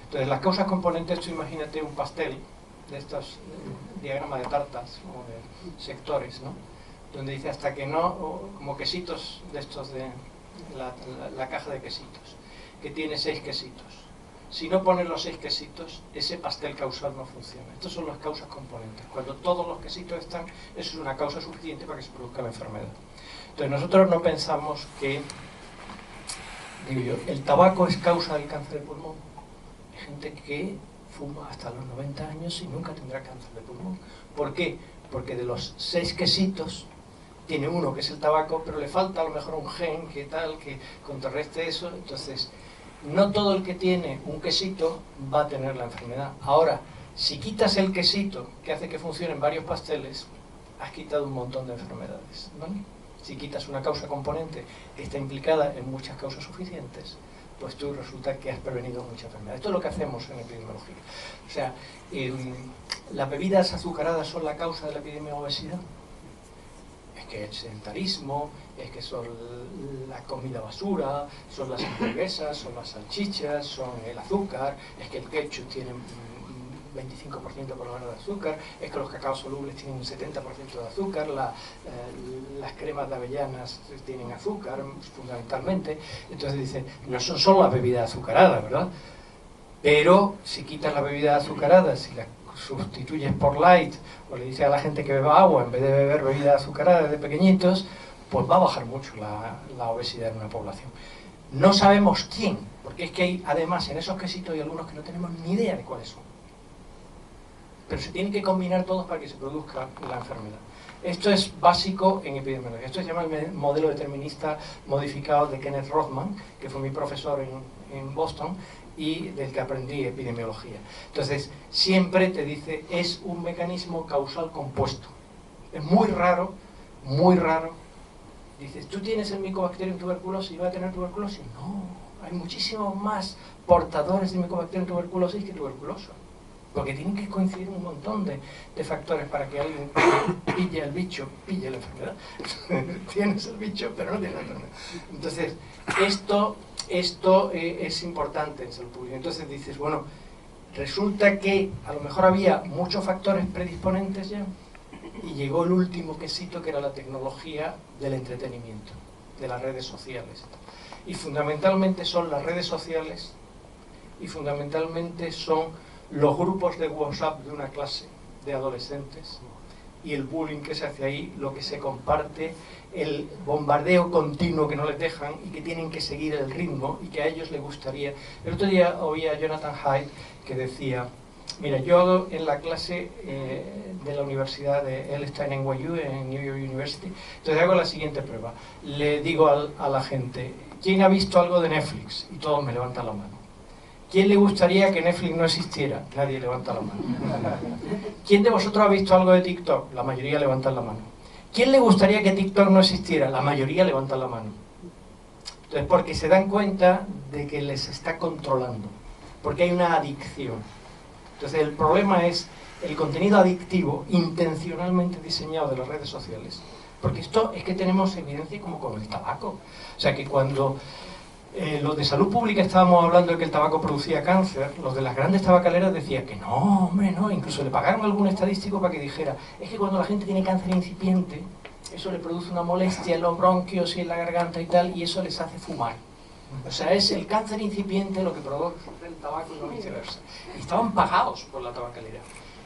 Entonces, las causas componentes, tú imagínate un pastel de estos diagramas de tartas o de sectores, ¿no? Donde dice hasta que no, como quesitos de estos de la caja de quesitos, que tiene 6 quesitos. Si no pones los 6 quesitos, ese pastel causal no funciona. Estas son las causas componentes. Cuando todos los quesitos están, eso es una causa suficiente para que se produzca la enfermedad. Entonces nosotros no pensamos que, digo yo, el tabaco es causa del cáncer de pulmón. Hay gente que fuma hasta los 90 años y nunca tendrá cáncer de pulmón. ¿Por qué? Porque de los 6 quesitos tiene uno que es el tabaco, pero le falta a lo mejor un gen que tal, que contrarreste eso. Entonces, no todo el que tiene un quesito va a tener la enfermedad. Ahora, si quitas el quesito que hace que funcionen varios pasteles, has quitado un montón de enfermedades, ¿no? Si quitas una causa componente que está implicada en muchas causas suficientes, pues tú resulta que has prevenido mucha enfermedad. Esto es lo que hacemos en epidemiología. O sea, ¿las bebidas azucaradas son la causa de la epidemia de obesidad? Es que el sedentarismo, es que son la comida basura, son las hamburguesas, son las salchichas, son el azúcar, es que el ketchup tiene 25% por lo menos de azúcar, es que los cacaos solubles tienen un 70% de azúcar, las cremas de avellanas tienen azúcar, fundamentalmente. Entonces dice, no son solo las bebidas azucaradas, ¿verdad? Pero si quitas las bebidas azucaradas, si las sustituyes por light, o le dices a la gente que beba agua en vez de beber bebidas azucaradas de pequeñitos, pues va a bajar mucho la obesidad en una población. No sabemos quién, porque es que hay, además, en esos quesitos hay algunos que no tenemos ni idea de cuáles son. Pero se tienen que combinar todos para que se produzca la enfermedad. Esto es básico en epidemiología. Esto se llama el modelo determinista modificado de Kenneth Rothman, que fue mi profesor en Boston, y del que aprendí epidemiología. Entonces, siempre te dice, es un mecanismo causal compuesto. Es muy raro, dices, ¿tú tienes el Mycobacterium tuberculosis y vas a tener tuberculosis? No, hay muchísimos más portadores de Mycobacterium tuberculosis que tuberculosos. Porque tienen que coincidir un montón de factores para que alguien pille el bicho, pille la enfermedad. Tienes el bicho, pero no tienes la enfermedad. Entonces, esto es importante en salud pública. Entonces dices, bueno, resulta que a lo mejor había muchos factores predisponentes ya, y llegó el último quesito, que era la tecnología del entretenimiento, de las redes sociales. Y fundamentalmente son las redes sociales, y fundamentalmente son los grupos de WhatsApp de una clase de adolescentes y el bullying que se hace ahí, lo que se comparte, el bombardeo continuo que no les dejan y que tienen que seguir el ritmo y que a ellos les gustaría. El otro día oía a Jonathan Haidt que decía, mira, yo hago en la clase de la universidad de él está en NYU, en New York University, entonces hago la siguiente prueba. Le digo a la gente, ¿quién ha visto algo de Netflix? Y todos me levantan la mano. ¿Quién le gustaría que Netflix no existiera? Nadie levanta la mano. ¿Quién de vosotros ha visto algo de TikTok? La mayoría levantan la mano. ¿Quién le gustaría que TikTok no existiera? La mayoría levantan la mano. Entonces, porque se dan cuenta de que les está controlando, porque hay una adicción. Entonces, el problema es el contenido adictivo intencionalmente diseñado de las redes sociales, porque esto es que tenemos evidencia como con el tabaco. O sea, que cuando Los de salud pública estábamos hablando de que el tabaco producía cáncer. Los de las grandes tabacaleras decían que no, hombre, no. Incluso le pagaron a algún estadístico para que dijera, es que cuando la gente tiene cáncer incipiente, eso le produce una molestia en los bronquios y en la garganta y tal, y eso les hace fumar. O sea, es el cáncer incipiente lo que provoca el tabaco y no viceversa. Y estaban pagados por la tabacalera.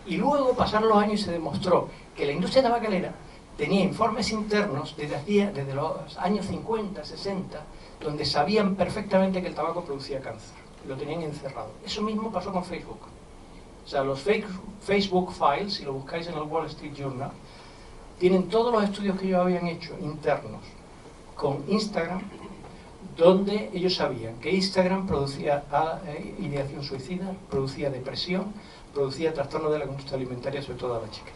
Y luego pasaron los años y se demostró que la industria tabacalera tenía informes internos desde los años 50, 60, donde sabían perfectamente que el tabaco producía cáncer. Lo tenían encerrado. Eso mismo pasó con Facebook. O sea, los Facebook Files, si lo buscáis en el Wall Street Journal, tienen todos los estudios que ellos habían hecho internos con Instagram, donde ellos sabían que Instagram producía ideación suicida, producía depresión, producía trastornos de la conducta alimentaria, sobre todo a las chicas.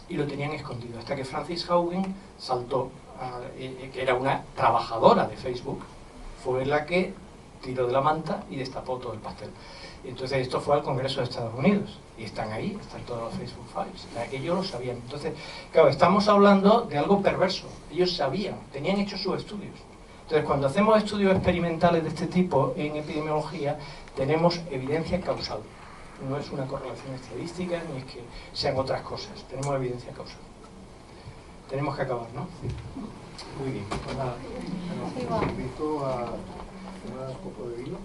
Y lo tenían escondido, hasta que Frances Haugen saltó, que era una trabajadora de Facebook, fue la que tiró de la manta y destapó todo el pastel. Y entonces esto fue al Congreso de Estados Unidos, y están ahí, están todos los Facebook Files, o sea, que ellos lo sabían. Entonces, claro, estamos hablando de algo perverso, ellos sabían, tenían hechos sus estudios. Entonces, cuando hacemos estudios experimentales de este tipo en epidemiología, tenemos evidencia causal. No es una correlación estadística, ni es que sean otras cosas. Tenemos evidencia causal. Tenemos que acabar, ¿no? Muy bien. Pues nada. Os invito a tomar un poco de vino.